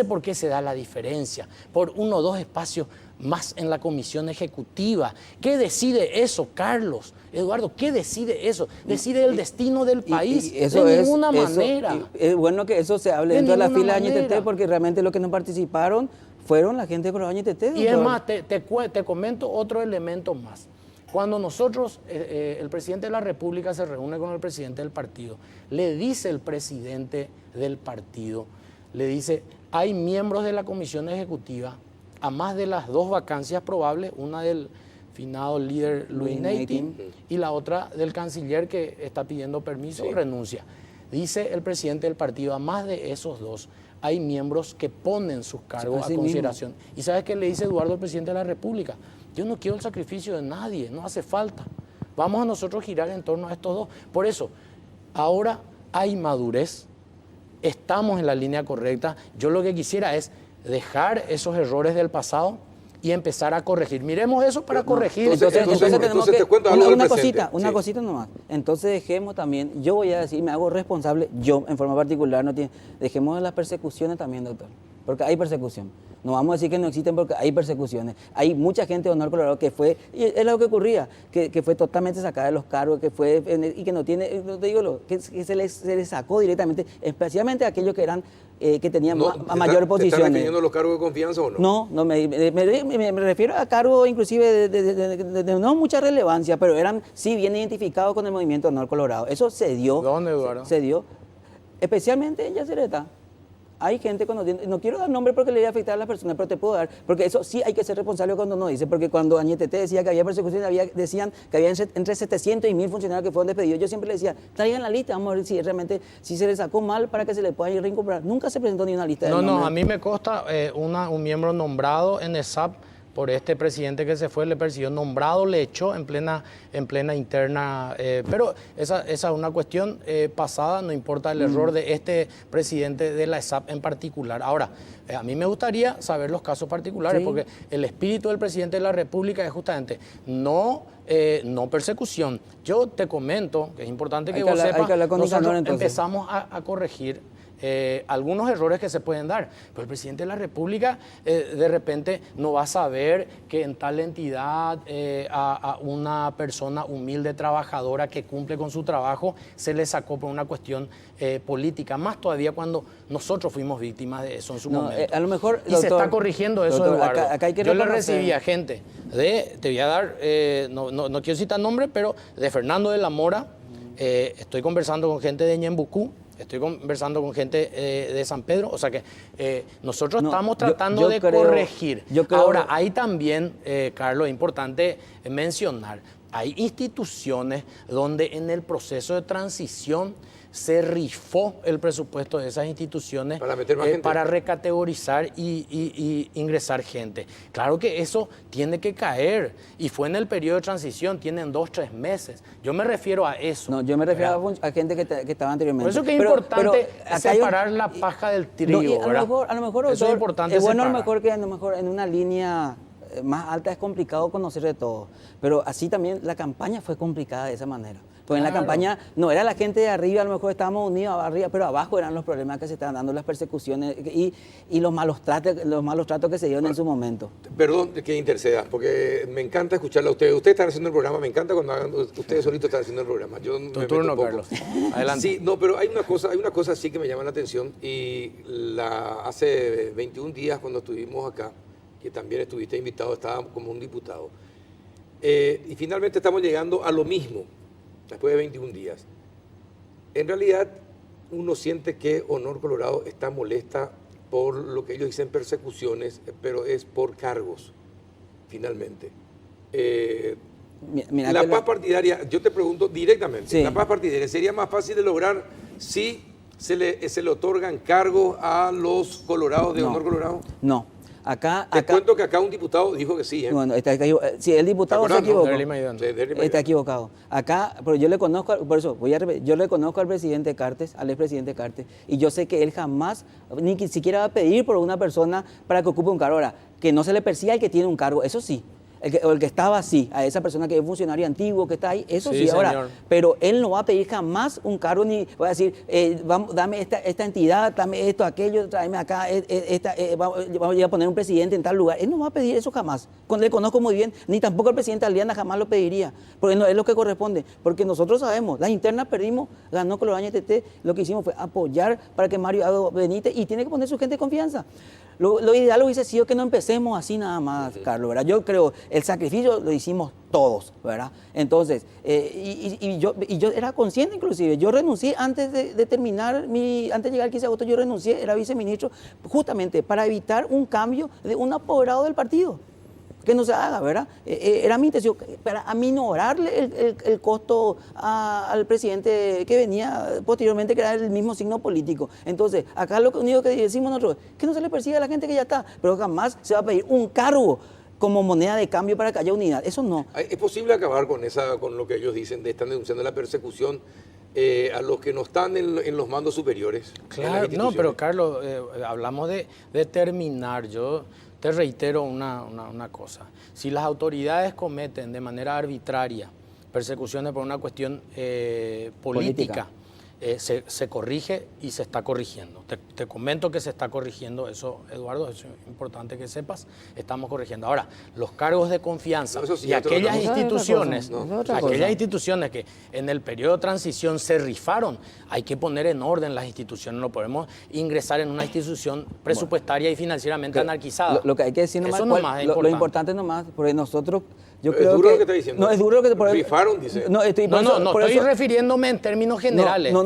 D: por qué se da la diferencia, por uno o dos espacios más en la comisión ejecutiva. ¿Qué decide eso, Carlos? Eduardo, ¿qué decide eso? Decide el destino del país de ninguna manera.
C: Es bueno que eso se hable
D: De
C: dentro de la
D: ninguna
C: fila de
D: manera.
C: Añetete, porque realmente los que no participaron fueron la gente de Colorado Añetete.
D: Y es
C: doctor.
D: más, te comento otro elemento más. Cuando nosotros, el presidente de la República se reúne con el presidente del partido, le dice el presidente del partido, le dice, hay miembros de la comisión ejecutiva, a más de las dos vacancias probables, una del finado líder Luis Neitin y la otra del canciller que está pidiendo permiso o renuncia. Dice el presidente del partido, a más de esos dos, hay miembros que ponen sus cargos
C: Así
D: a
C: mismo.
D: consideración. ¿Y sabes qué le dice Eduardo, el presidente de la República? Yo no quiero el sacrificio de nadie, no hace falta. Vamos a nosotros girar en torno a estos dos. Por eso, ahora hay madurez, estamos en la línea correcta. Yo lo que quisiera es dejar esos errores del pasado y empezar a corregir. Miremos eso para corregir.
C: Entonces tenemos
A: entonces
C: que...
A: te cuento algo del presente.
C: Una
A: Sí.
C: cosita nomás. Entonces dejemos también, yo voy a decir, me hago responsable, yo en forma particular, dejemos de las persecuciones también, doctor, porque hay persecución. No vamos a decir que no existen porque hay persecuciones. Hay mucha gente de Honor Colorado que fue, y es lo que ocurría, que fue totalmente sacada de los cargos, que fue, y que no tiene, no te digo, que se les sacó directamente, especialmente aquellos que eran, que tenían mayor
A: ¿Te
C: posición.
A: están refiriendo a los cargos de confianza o no?
C: No, me refiero a cargos inclusive de no mucha relevancia, pero eran sí bien identificados con el movimiento Honor Colorado. Eso se dio.
D: ¿Dónde, Eduardo?
C: Se dio, especialmente en Yacyretá. Hay gente cuando no quiero dar nombre porque le voy a afectar a las personas, pero te puedo dar, porque eso sí hay que ser responsable cuando no dice, porque cuando Añetete decía que había persecución, decían que había entre 700 y 1000 funcionarios que fueron despedidos. Yo siempre le decía, traigan la lista, vamos a ver si realmente, si se le sacó mal para que se le pueda ir reincorporar. Nunca se presentó ni una lista de
D: No,
C: nombres.
D: a mí me consta un miembro nombrado en ESAP por este presidente que se fue, le persiguió, nombrado, le echó en plena interna, pero esa es una cuestión pasada, no importa el error de este presidente de la ESAP en particular. Ahora, a mí me gustaría saber los casos particulares,
C: Sí.
D: porque el espíritu del presidente de la República es justamente no persecución. Yo te comento, que es importante que
C: Hay que
D: vos
C: hablar- hay
D: sepas,
C: que hablar con
D: nosotros
C: Nicanor, entonces.
D: empezamos a corregir algunos errores que se pueden dar, pero el presidente de la República de repente no va a saber que en tal entidad a una persona humilde, trabajadora, que cumple con su trabajo, se le sacó por una cuestión política, más todavía cuando nosotros fuimos víctimas de eso en su momento.
C: A lo mejor,
D: y se está corrigiendo eso,
C: doctor,
D: Eduardo.
C: acá hay que
D: yo le
C: reconocer.
D: recibí a gente te voy a dar, no quiero citar nombre, pero de Fernando de la Mora, estoy conversando con gente de Ñembucú, estoy conversando con gente de San Pedro, o sea que nosotros estamos tratando
C: yo
D: de
C: creo,
D: corregir.
C: yo creo,
D: Ahora, hay también, Carlos, es importante mencionar, hay instituciones donde en el proceso de transición se rifó el presupuesto de esas instituciones
A: para meter más gente,
D: para recategorizar y ingresar gente. Claro que eso tiene que caer y fue en el periodo de transición, tienen 2, 3 meses. Yo me refiero a eso.
C: No, yo me refiero a gente que estaba anteriormente.
D: Por eso que es importante
C: acá
D: separar la paja del trigo,
C: no,
D: ¿verdad?
C: A lo mejor,
D: eso es
C: doctor,
D: importante
C: es bueno
D: separar.
C: a lo mejor que a lo mejor en una línea más alta es complicado conocer de todo, pero así también la campaña fue complicada de esa manera. Pues en la campaña no era la gente de arriba, a lo mejor estábamos unidos arriba, pero abajo eran los problemas que se estaban dando, las persecuciones y los malos tratos que se dieron en su momento.
A: Perdón que interceda, porque me encanta escucharla a ustedes. Ustedes están haciendo el programa, me encanta cuando ustedes solitos están haciendo el programa. Yo
D: Tu turno, Carlos. Adelante.
A: Sí, no, pero hay una cosa sí que me llama la atención y hace 21 días cuando estuvimos acá, que también estuviste invitado, estaba como un diputado. Y finalmente estamos llegando a lo mismo, después de 21 días. En realidad, uno siente que Honor Colorado está molesta por lo que ellos dicen persecuciones, pero es por cargos, finalmente.
C: Mira
A: La paz partidaria, yo te pregunto directamente,
C: Sí.
A: la paz partidaria sería más fácil de lograr si se le otorgan cargos a los colorados de Honor Colorado.
C: No, acá
A: Te cuento que acá un diputado dijo que sí.
C: bueno, sí, el diputado se equivocó.
D: Derli Maidana.
C: Está equivocado. Acá, pero yo le conozco, por eso voy a repetir, yo le conozco al presidente Cartes, al expresidente Cartes, y yo sé que él jamás, ni siquiera va a pedir por una persona para que ocupe un cargo. Ahora, que no se le persiga al que tiene un cargo, eso sí. El que estaba así, a esa persona que es funcionario antiguo, que está ahí, eso sí, ahora,
D: señor.
C: pero él no va a pedir jamás un cargo, ni va a decir, dame esta entidad, dame esto, aquello, tráeme acá, vamos a poner un presidente en tal lugar. Él no va a pedir eso jamás. Le conozco muy bien, ni tampoco el presidente Aliana jamás lo pediría, porque no es lo que corresponde, porque nosotros sabemos, las internas perdimos, ganó Colorado TT, lo que hicimos fue apoyar para que Mario Hado Benítez, y tiene que poner su gente de confianza. Lo ideal hubiese sido que no empecemos así nada más, Carlos, ¿verdad? Yo creo, el sacrificio lo hicimos todos, ¿verdad? Entonces, yo era consciente inclusive, yo renuncié antes de terminar, antes de llegar el 15 de agosto, yo renuncié, era viceministro, justamente para evitar un cambio de un apoderado del partido. Que no se haga, ¿verdad? Era mi intención, para aminorarle el costo al presidente que venía posteriormente, que era el mismo signo político. Entonces, acá lo único que decimos nosotros, que no se le persiga a la gente que ya está, pero jamás se va a pedir un cargo como moneda de cambio para que haya unidad. Eso no.
A: ¿Es posible acabar con lo que ellos dicen, están denunciando la persecución a los que no están en los mandos superiores?
D: Claro, no, pero Carlos, hablamos de terminar. Yo te reitero una cosa. Si las autoridades cometen de manera arbitraria persecuciones por una cuestión política, se corrige y se está corrigiendo. Te comento que se está corrigiendo eso, Eduardo, es importante que sepas, estamos corrigiendo. Ahora, los cargos de confianza
A: Sí,
D: y aquellas instituciones,
C: cosa.
D: instituciones que en el periodo de transición se rifaron, hay que poner en orden las instituciones, no podemos ingresar en una institución presupuestaria y financieramente anarquizada.
C: Lo que hay que decir nomás,
D: Eso nomás es
C: lo importante nomás, porque nosotros...
A: Es duro lo que está diciendo.
C: No, es duro lo que...
A: Rifaron, dice.
D: No, estoy refiriéndome en términos generales.
C: Lo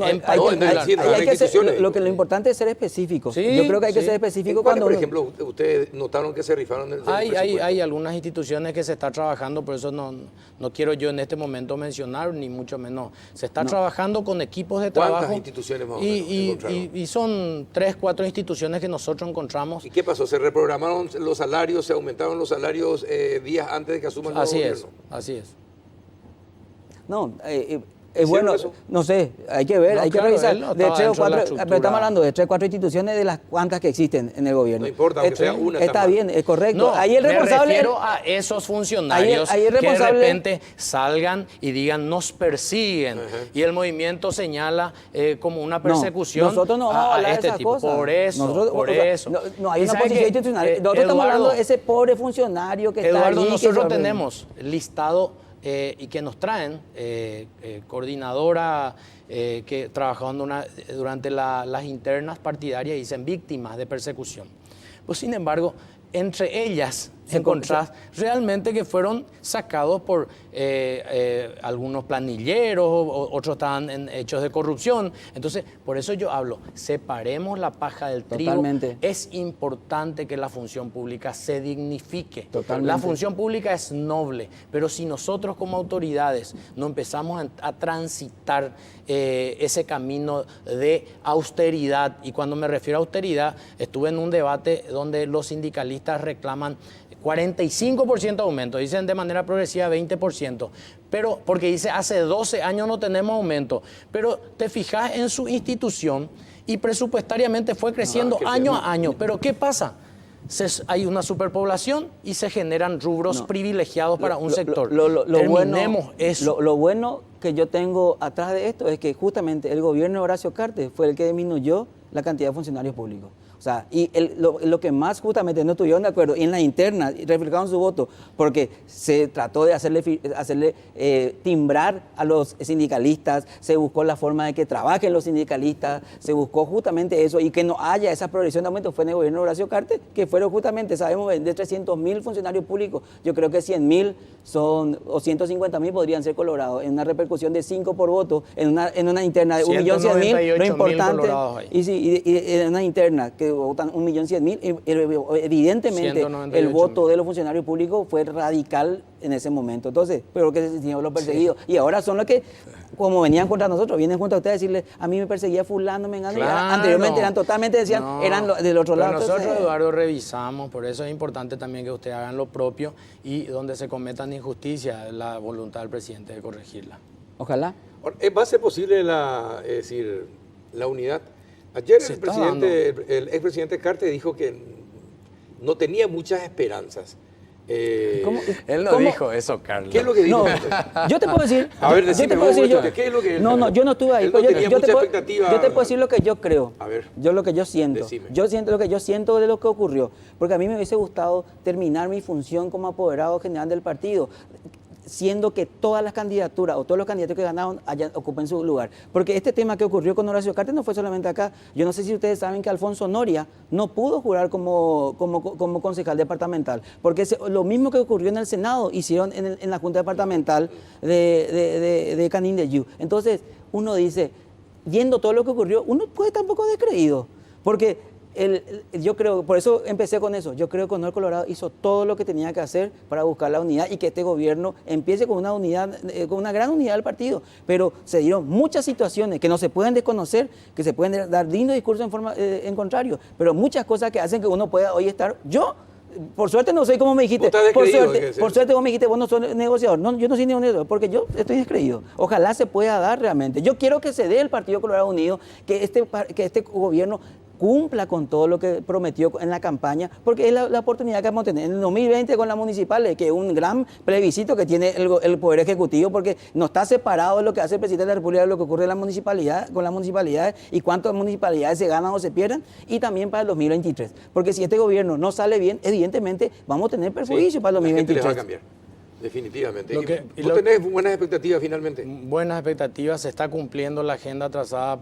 C: importante es ser específico.
D: Sí,
C: yo creo que hay que ser específico cuando...
A: Por ejemplo, ustedes notaron que se rifaron del presupuesto.
D: Hay algunas instituciones que se está trabajando, por eso no quiero yo en este momento mencionar, ni mucho menos. Se está trabajando con equipos de trabajo.
A: ¿Cuántas instituciones más o menos encontraron?
D: Y son 3, 4 instituciones que nosotros encontramos.
A: ¿Y qué pasó? ¿Se reprogramaron los salarios, se aumentaron los salarios días antes de que asuman el nuevo gobierno?
D: Así es.
C: No, Bueno,
A: eso?
C: no sé, hay que ver,
D: No,
C: hay que
D: claro,
C: revisar.
D: él no
C: De
D: estaba
C: 3 o
D: dentro de la
C: 4, pero estamos
D: estructura.
C: hablando de 3 o 4 instituciones de las cuantas que existen en el gobierno.
A: No importa, aunque sea una,
C: Está
A: está mal.
C: bien, es correcto.
D: No,
C: Ahí el
D: me
C: responsable.
D: refiero a esos funcionarios
C: ahí el
D: que de
C: responsable-
D: repente salgan y digan nos persiguen y el movimiento señala como una persecución
C: nosotros no vamos a hablar de
D: este
C: esas
D: tipo.
C: cosas.
D: Por eso,
C: Nosotros,
D: por
C: o sea,
D: eso.
C: no hay
D: Y
C: una
D: ¿sabe
C: posición
D: qué?
C: institucional. Nosotros estamos hablando de ese pobre funcionario que está
D: Eduardo,
C: allí.
D: nosotros tenemos listado y que nos traen coordinadora que trabajando durante las internas partidarias dicen víctimas de persecución. Pues sin embargo, entre ellas encontrás realmente que fueron sacados por algunos planilleros, otros estaban en hechos de corrupción. Entonces, por eso yo hablo, separemos la paja del trigo.
C: Totalmente.
D: Es importante que la función pública se dignifique.
C: Totalmente.
D: La función pública es noble, pero si nosotros como autoridades no empezamos a transitar ese camino de austeridad, y cuando me refiero a austeridad, estuve en un debate donde los sindicalistas reclaman 45% de aumento, dicen de manera progresiva 20%, pero porque dice hace 12 años no tenemos aumento, pero te fijas en su institución y presupuestariamente fue creciendo año a año, pero ¿qué pasa? Hay una superpoblación y se generan rubros privilegiados para un sector. Terminemos eso.
C: Lo bueno que yo tengo atrás de esto es que justamente el gobierno de Horacio Cartes fue el que disminuyó la cantidad de funcionarios públicos. O sea, y lo que más justamente no estuvieron de acuerdo, y en la interna reflejaron su voto, porque se trató de hacerle timbrar a los sindicalistas, se buscó la forma de que trabajen los sindicalistas, se buscó justamente eso, y que no haya esa progresión de aumento fue en el gobierno de Horacio Cartes, que fueron justamente, sabemos, de 300.000 funcionarios públicos, yo creo que 100.000 son, o 150.000 podrían ser colorados, en una repercusión de 5 por voto, en una interna de 1.100.000, lo importante, y en una interna que votan 1.100.000, evidentemente el voto de los funcionarios públicos fue radical en ese momento. Entonces, pero que se sintieron los perseguidos. Sí. Y ahora son los que, como venían contra nosotros, vienen contra ustedes a decirle, a mí me perseguía fulano, mengano, claro. Y anteriormente eran totalmente, decían, eran del otro lado.
D: Nosotros,
C: entonces,
D: Eduardo, revisamos, por eso es importante también que ustedes hagan lo propio y donde se cometan injusticias, la voluntad del presidente de corregirla.
C: Ojalá.
A: ¿Va a ser posible la unidad? Ayer el expresidente Cartes dijo que no tenía muchas esperanzas.
D: Él no dijo eso, Carlos.
A: ¿Qué es lo que dijo?
C: No, yo te puedo decir.
A: A ver, decime vos, ¿qué es lo que...
C: No, yo no estuve ahí.
A: Él no tenía mucha expectativa.
C: Yo te puedo decir lo que yo creo.
A: A ver.
C: Yo lo que yo siento.
A: Decime.
C: Yo siento lo que yo siento de lo que ocurrió. Porque a mí me hubiese gustado terminar mi función como apoderado general del partido, siendo que todas las candidaturas o todos los candidatos que ganaron ocupen su lugar. Porque este tema que ocurrió con Horacio Cartes no fue solamente acá. Yo no sé si ustedes saben que Alfonso Noria no pudo jurar como concejal departamental, porque lo mismo que ocurrió en el Senado hicieron en la Junta Departamental de Canindeyú. Entonces, uno dice, viendo todo lo que ocurrió, uno puede estar un poco descreído, porque yo creo, por eso empecé con eso, yo creo que Honor Colorado hizo todo lo que tenía que hacer para buscar la unidad y que este gobierno empiece con una unidad, con una gran unidad del partido, pero se dieron muchas situaciones que no se pueden desconocer, que se pueden dar lindos discursos en contrario, pero muchas cosas que hacen que uno pueda hoy estar, por suerte no sé cómo me dijiste, por suerte vos me dijiste, vos no sos negociador. No, yo no soy negociador, porque yo estoy descreído. Ojalá se pueda dar realmente. Yo quiero que se dé el Partido Colorado Unido, que este gobierno cumpla con todo lo que prometió en la campaña, porque es la oportunidad que vamos a tener en el 2020 con las municipales, que es un gran plebiscito que tiene el Poder Ejecutivo, porque no está separado de lo que hace el presidente de la República, de lo que ocurre en la municipalidad, con las municipalidades y cuántas municipalidades se ganan o se pierden, y también para el 2023. Porque si este gobierno no sale bien, evidentemente vamos a tener perjuicio para el 2023.
A: La gente les va a cambiar. Definitivamente. ¿Vos tenés buenas expectativas finalmente?
D: Buenas expectativas, se está cumpliendo la agenda trazada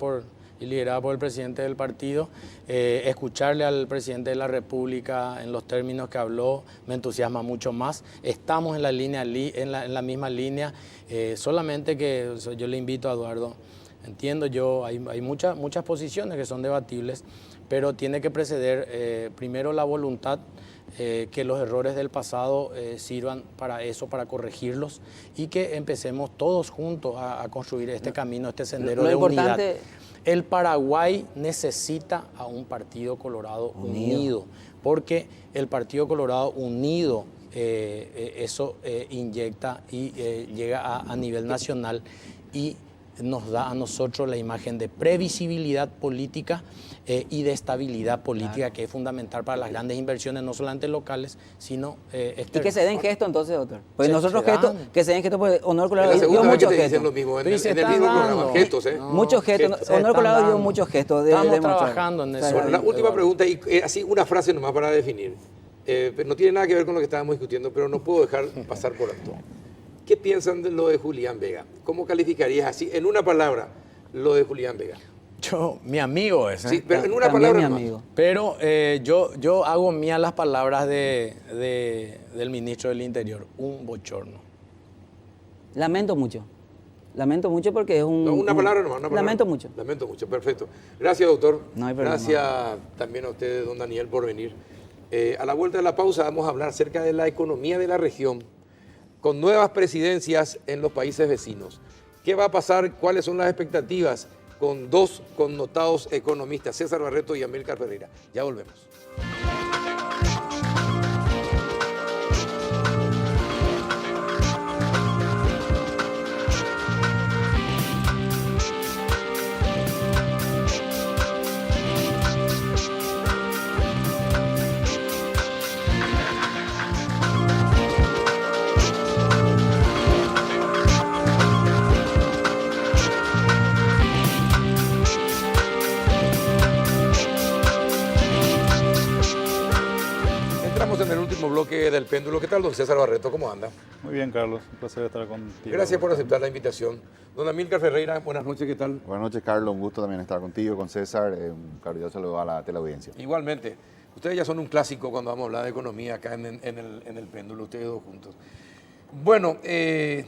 D: y liderada por el presidente del partido. Escucharle al presidente de la República en los términos que habló me entusiasma mucho más. Estamos en la misma línea, solamente que yo le invito a Eduardo, entiendo yo, hay muchas posiciones que son debatibles, pero tiene que preceder primero la voluntad, que los errores del pasado sirvan para eso, para corregirlos, y que empecemos todos juntos a construir este camino, este sendero de unidad. El Paraguay necesita a un Partido Colorado unido, porque el Partido Colorado unido eso inyecta y llega a nivel nacional, y nos da a nosotros la imagen de previsibilidad política y de estabilidad política, que es fundamental para las grandes inversiones, no solamente locales, sino externas.
C: Y que se den gestos entonces, doctor. Porque
D: Se
C: nosotros
D: dan.
C: gestos, que se den gestos, porque Honor Colorado
A: Es la
C: dio
A: segunda vez que
C: muchos
A: te dicen
C: gestos.
A: lo mismo, en
D: Pero
A: el,
D: se
A: en el
D: está
A: mismo
D: dando.
A: programa, gestos, ¿eh?
D: No.
C: Muchos gestos.
D: Se
C: Honor
D: están
C: Colorado dio
D: dando.
C: muchos gestos. De
D: Estamos
C: demostrar.
D: trabajando en eso.
A: Bueno, la última
D: Eduardo.
A: pregunta, y así una frase nomás para definir. No tiene nada que ver con lo que estábamos discutiendo, pero no puedo dejar pasar por alto. ¿Qué piensan de lo de Julián Vega? ¿Cómo calificarías así, en una palabra, lo de Julián Vega?
D: Mi amigo es.
A: Sí, pero en una
C: También
A: palabra
C: mi
A: nomás.
C: amigo.
D: Pero yo hago mías las palabras del ministro del Interior. Un bochorno.
C: Lamento mucho. Lamento mucho porque es un...
A: No, una palabra nomás. Una palabra.
C: Lamento mucho.
A: Lamento mucho, perfecto. Gracias, doctor.
C: No hay problema.
A: Gracias también a usted, don Daniel, por venir. A la vuelta de la pausa vamos a hablar acerca de la economía de la región con nuevas presidencias en los países vecinos. ¿Qué va a pasar? ¿Cuáles son las expectativas? Con dos connotados economistas, César Barreto y Amílcar Ferreira. Ya volvemos. Entramos en el último bloque del péndulo. ¿Qué tal, don César Barreto? ¿Cómo anda?
E: Muy bien, Carlos. Un placer estar contigo.
A: Gracias por aceptar la invitación. Don Amílcar Ferreira, buenas noches, ¿qué tal?
F: Buenas noches, Carlos. Un gusto también estar contigo, con César. Un caluroso saludo a la teleaudiencia.
A: Igualmente. Ustedes ya son un clásico cuando vamos a hablar de economía acá en el péndulo, ustedes dos juntos. Bueno, ¿qué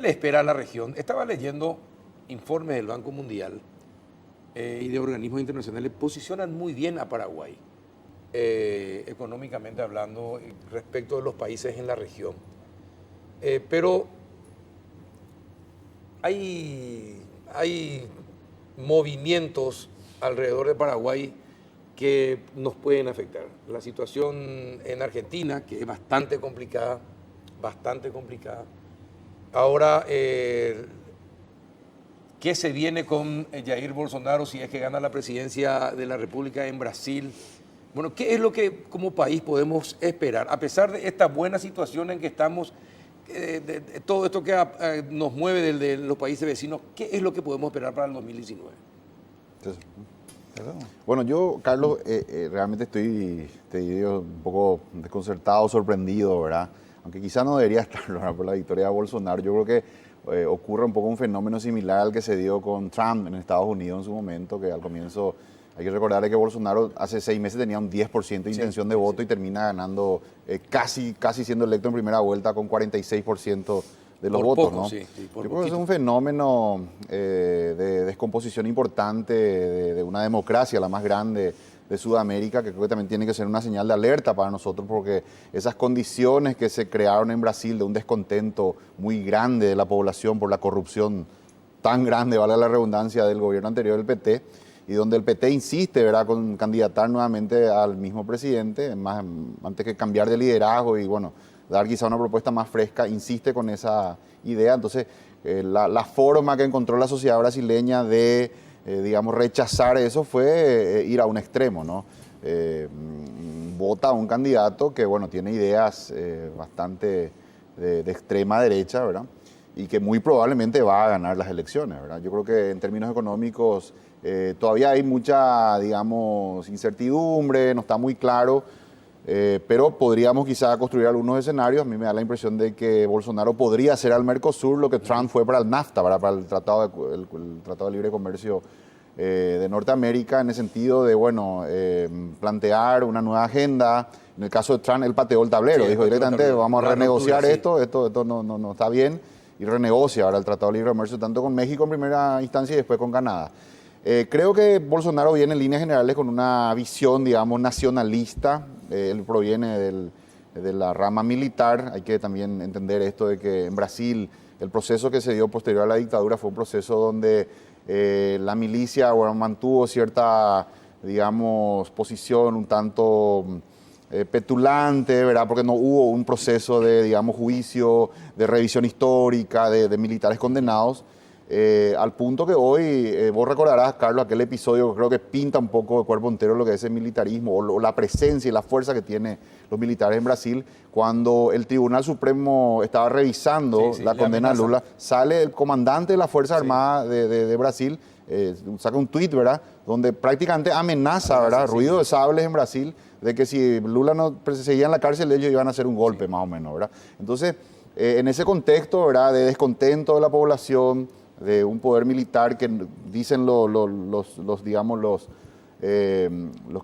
A: le espera a la región? Estaba leyendo informes del Banco Mundial y de organismos internacionales, posicionan muy bien a Paraguay, económicamente hablando, respecto de los países en la región. Pero hay movimientos alrededor de Paraguay que nos pueden afectar. La situación en Argentina, que es bastante complicada, bastante complicada. Ahora, ¿qué se viene con Jair Bolsonaro si es que gana la presidencia de la República en Brasil? Bueno, ¿qué es lo que como país podemos esperar? A pesar de esta buena situación en que estamos, de todo esto que nos mueve de los países vecinos, ¿qué es lo que podemos esperar para el 2019?
F: Entonces, bueno, yo, Carlos, realmente estoy, te digo, un poco desconcertado, sorprendido, ¿verdad? Aunque quizá no debería estarlo, ¿verdad? Por la victoria de Bolsonaro. Yo creo que ocurre un poco un fenómeno similar al que se dio con Trump en Estados Unidos en su momento, que al comienzo, hay que recordarle que Bolsonaro hace 6 meses tenía un 10% de intención de voto y termina ganando casi siendo electo en primera vuelta con 46% de los
A: Por
F: votos,
A: poco,
F: ¿no?
A: sí, por
F: Yo creo que es
A: poquito.
F: un fenómeno de descomposición importante de una democracia, la más grande de Sudamérica, que creo que también tiene que ser una señal de alerta para nosotros, porque esas condiciones que se crearon en Brasil de un descontento muy grande de la población por la corrupción tan grande, vale la redundancia, del gobierno anterior del PT, y donde el PT insiste, ¿verdad?, con candidatar nuevamente al mismo presidente, más, antes que cambiar de liderazgo y, bueno, dar quizá una propuesta más fresca, insiste con esa idea. Entonces, la forma que encontró la sociedad brasileña de, digamos, rechazar eso fue ir a un extremo, ¿no? Vota a un candidato que, bueno, tiene ideas bastante de extrema derecha, ¿verdad? Y que muy probablemente va a ganar las elecciones, ¿verdad? Yo creo que en términos económicos todavía hay mucha, digamos, incertidumbre, no está muy claro. Pero podríamos quizá construir algunos escenarios. A mí me da la impresión de que Bolsonaro podría ser al Mercosur lo que Trump fue para el NAFTA, ¿verdad? Para el Tratado de Libre Comercio de Norteamérica, en el sentido de, bueno, plantear una nueva agenda. En el caso de Trump, él pateó el tablero,
A: Sí,
F: dijo directamente, vamos a
A: la
F: renegociar
A: ruptura, sí.
F: esto no está bien, y renegocia ahora el Tratado de Libre Comercio tanto con México en primera instancia y después con Canadá. Creo que Bolsonaro viene en líneas generales con una visión, digamos, nacionalista. Él proviene de la rama militar. Hay que también entender esto de que en Brasil el proceso que se dio posterior a la dictadura fue un proceso donde la milicia, bueno, mantuvo cierta, digamos, posición un tanto petulante, ¿verdad? Porque no hubo un proceso de, digamos, juicio, de revisión histórica, de militares condenados. al punto que hoy, vos recordarás, Carlos, aquel episodio que creo que pinta un poco de cuerpo entero lo que es el militarismo o la presencia y la fuerza que tienen los militares en Brasil. Cuando el Tribunal Supremo estaba revisando la condena de Lula, sale el comandante de la Fuerza Armada de Brasil, saca un tuit, ¿verdad?, donde prácticamente amenaza, ¿verdad?, ruido de sables en Brasil, de que si Lula no seguía en la cárcel, ellos iban a hacer un golpe, más o menos, ¿verdad? Entonces, en ese contexto, ¿verdad?, de descontento de la población, de un poder militar que dicen los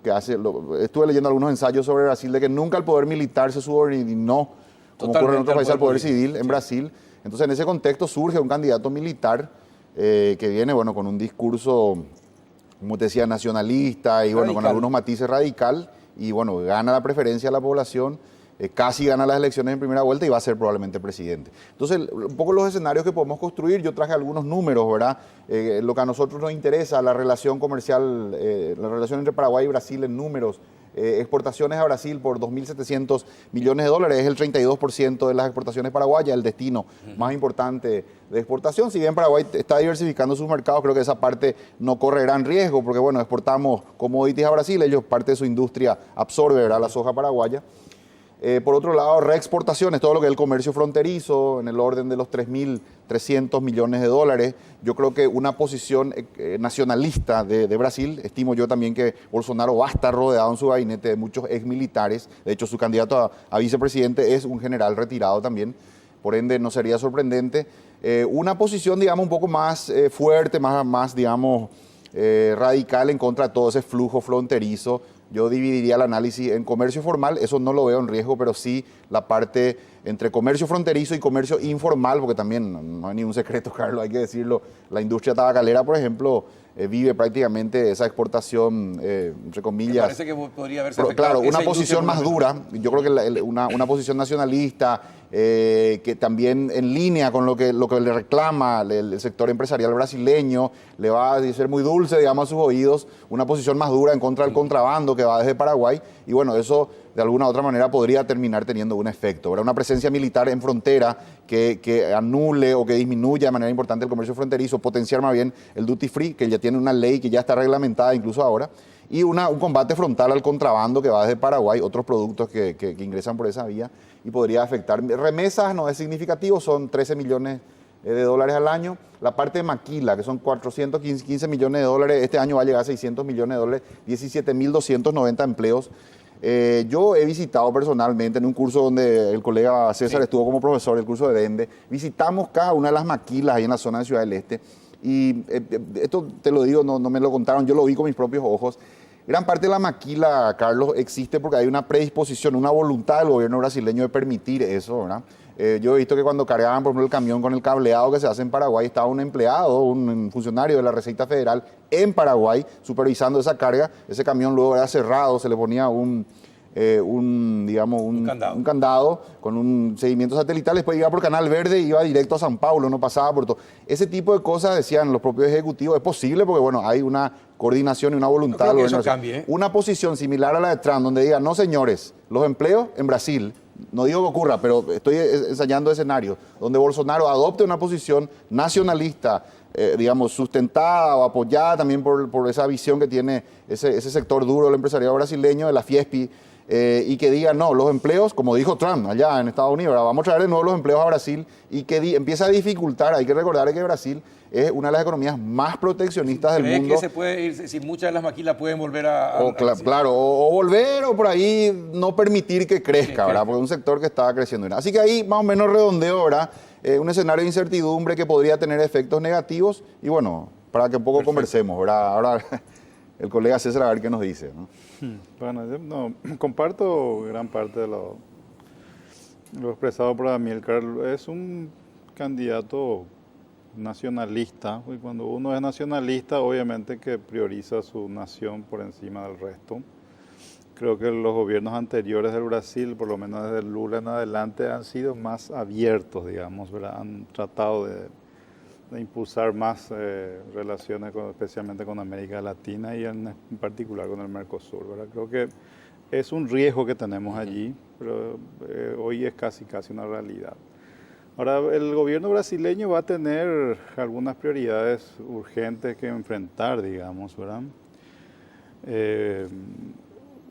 F: que hacen... estuve leyendo algunos ensayos sobre Brasil de que nunca el poder militar se subordinó, como ocurre en otros países, al poder civil en Brasil. Entonces, en ese contexto surge un candidato militar que viene, bueno, con un discurso, como te decía, nacionalista y, bueno, con algunos matices radical, y, bueno, gana la preferencia de la población, casi gana las elecciones en primera vuelta y va a ser probablemente presidente. Entonces, un poco los escenarios que podemos construir, yo traje algunos números, ¿verdad? Lo que a nosotros nos interesa, la relación comercial, la relación entre Paraguay y Brasil en números, exportaciones a Brasil por 2.700 millones de dólares, es el 32% de las exportaciones paraguayas, el destino más importante de exportación. Si bien Paraguay está diversificando sus mercados, creo que esa parte no corre gran riesgo, porque, bueno, exportamos commodities a Brasil, ellos parte de su industria absorbe, ¿verdad?, la soja paraguaya. Por otro lado, reexportaciones, todo lo que es el comercio fronterizo, en el orden de los 3.300 millones de dólares. Yo creo que una posición nacionalista de Brasil, estimo yo también que Bolsonaro va a estar rodeado en su gabinete de muchos exmilitares. De hecho, su candidato a vicepresidente es un general retirado también, por ende no sería sorprendente. Una posición, digamos, un poco más fuerte, más digamos, radical en contra de todo ese flujo fronterizo. Yo dividiría el análisis en comercio formal, eso no lo veo en riesgo, pero sí la parte entre comercio fronterizo y comercio informal, porque también no hay ningún secreto, Carlos, hay que decirlo, la industria tabacalera, por ejemplo, vive prácticamente esa exportación, entre comillas. Me
A: parece que podría haberse afectado.
F: Claro, una posición más dura, yo creo que una posición nacionalista, que también en línea con lo que le reclama el sector empresarial brasileño, le va a ser muy dulce, digamos, a sus oídos, una posición más dura en contra del contrabando que va desde Paraguay, y bueno, eso de alguna u otra manera podría terminar teniendo un efecto, ¿verdad? Una presencia militar en frontera que anule o que disminuya de manera importante el comercio fronterizo, potenciar más bien el duty free, que ya tiene una ley que ya está reglamentada incluso ahora, y un combate frontal al contrabando que va desde Paraguay, otros productos que ingresan por esa vía, y podría afectar. Remesas no es significativo, son 13 millones de dólares al año. La parte de maquila, que son 415 millones de dólares, este año va a llegar a 600 millones de dólares, 17.290 empleos. Yo he visitado personalmente en un curso donde el colega César estuvo como profesor, el curso de Vende, visitamos cada una de las maquilas ahí en la zona de Ciudad del Este, y esto te lo digo, no me lo contaron, yo lo vi con mis propios ojos. Gran parte de la maquila, Carlos, existe porque hay una predisposición, una voluntad del gobierno brasileño de permitir eso, ¿verdad? Yo he visto que cuando cargaban, por ejemplo, el camión con el cableado que se hace en Paraguay, estaba un empleado, un funcionario de la Receita Federal en Paraguay supervisando esa carga. Ese camión luego era cerrado, se le ponía un candado con un seguimiento satelital, después iba por Canal Verde y iba directo a San Paulo, no pasaba por todo. Ese tipo de cosas, decían los propios ejecutivos, es posible porque, bueno, hay una coordinación y una voluntad.
A: No creo que eso cambie, ¿eh?
F: Una posición similar a la de Trump, donde diga, no señores, los empleos en Brasil, no digo que ocurra, pero estoy ensayando escenarios, donde Bolsonaro adopte una posición nacionalista, digamos, sustentada o apoyada también por esa visión que tiene ese sector duro del empresariado brasileño, de la Fiespi, y que diga, no, los empleos, como dijo Trump allá en Estados Unidos, ahora vamos a traer de nuevo los empleos a Brasil, y que empieza a dificultar. Hay que recordar que Brasil es una de las economías más proteccionistas del mundo.
A: ¿Crees que se puede ir, si muchas de las maquilas pueden volver a
F: claro, o volver, o por ahí no permitir que crezca, ¿verdad? Porque es un sector que estaba creciendo. Así que ahí más o menos redondeo, ¿verdad? Un escenario de incertidumbre que podría tener efectos negativos, y bueno, para que un poco conversemos, ¿verdad? Ahora el colega César a ver qué nos dice, ¿no?
E: Bueno, yo comparto gran parte de lo expresado por Amílcar. Es un candidato nacionalista, y cuando uno es nacionalista, obviamente que prioriza su nación por encima del resto. Creo que los gobiernos anteriores del Brasil, por lo menos desde Lula en adelante, han sido más abiertos, digamos, ¿verdad? Han tratado de impulsar más relaciones, especialmente con América Latina y en particular con el Mercosur, ¿verdad? Creo que es un riesgo que tenemos allí, pero hoy es casi una realidad. Ahora, el gobierno brasileño va a tener algunas prioridades urgentes que enfrentar, digamos, ¿verdad?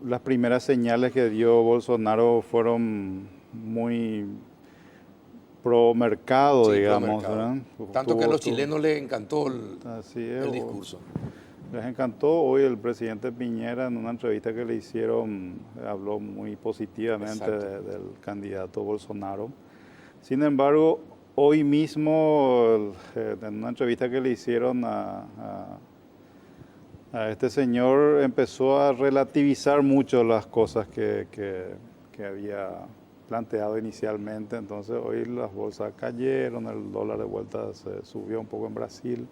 E: Las primeras señales que dio Bolsonaro fueron muy pro mercado,
A: Sí,
E: digamos,
A: promercado.
E: ¿verdad?
A: Tanto que a los chilenos les encantó
E: Así es,
A: el discurso.
E: les encantó. Hoy el presidente Piñera, en una entrevista que le hicieron, habló muy positivamente del candidato Bolsonaro. Sin embargo, hoy mismo, en una entrevista que le hicieron a este señor, empezó a relativizar mucho las cosas que había planteado inicialmente. Entonces hoy las bolsas cayeron, el dólar de vuelta se subió un poco en Brasil.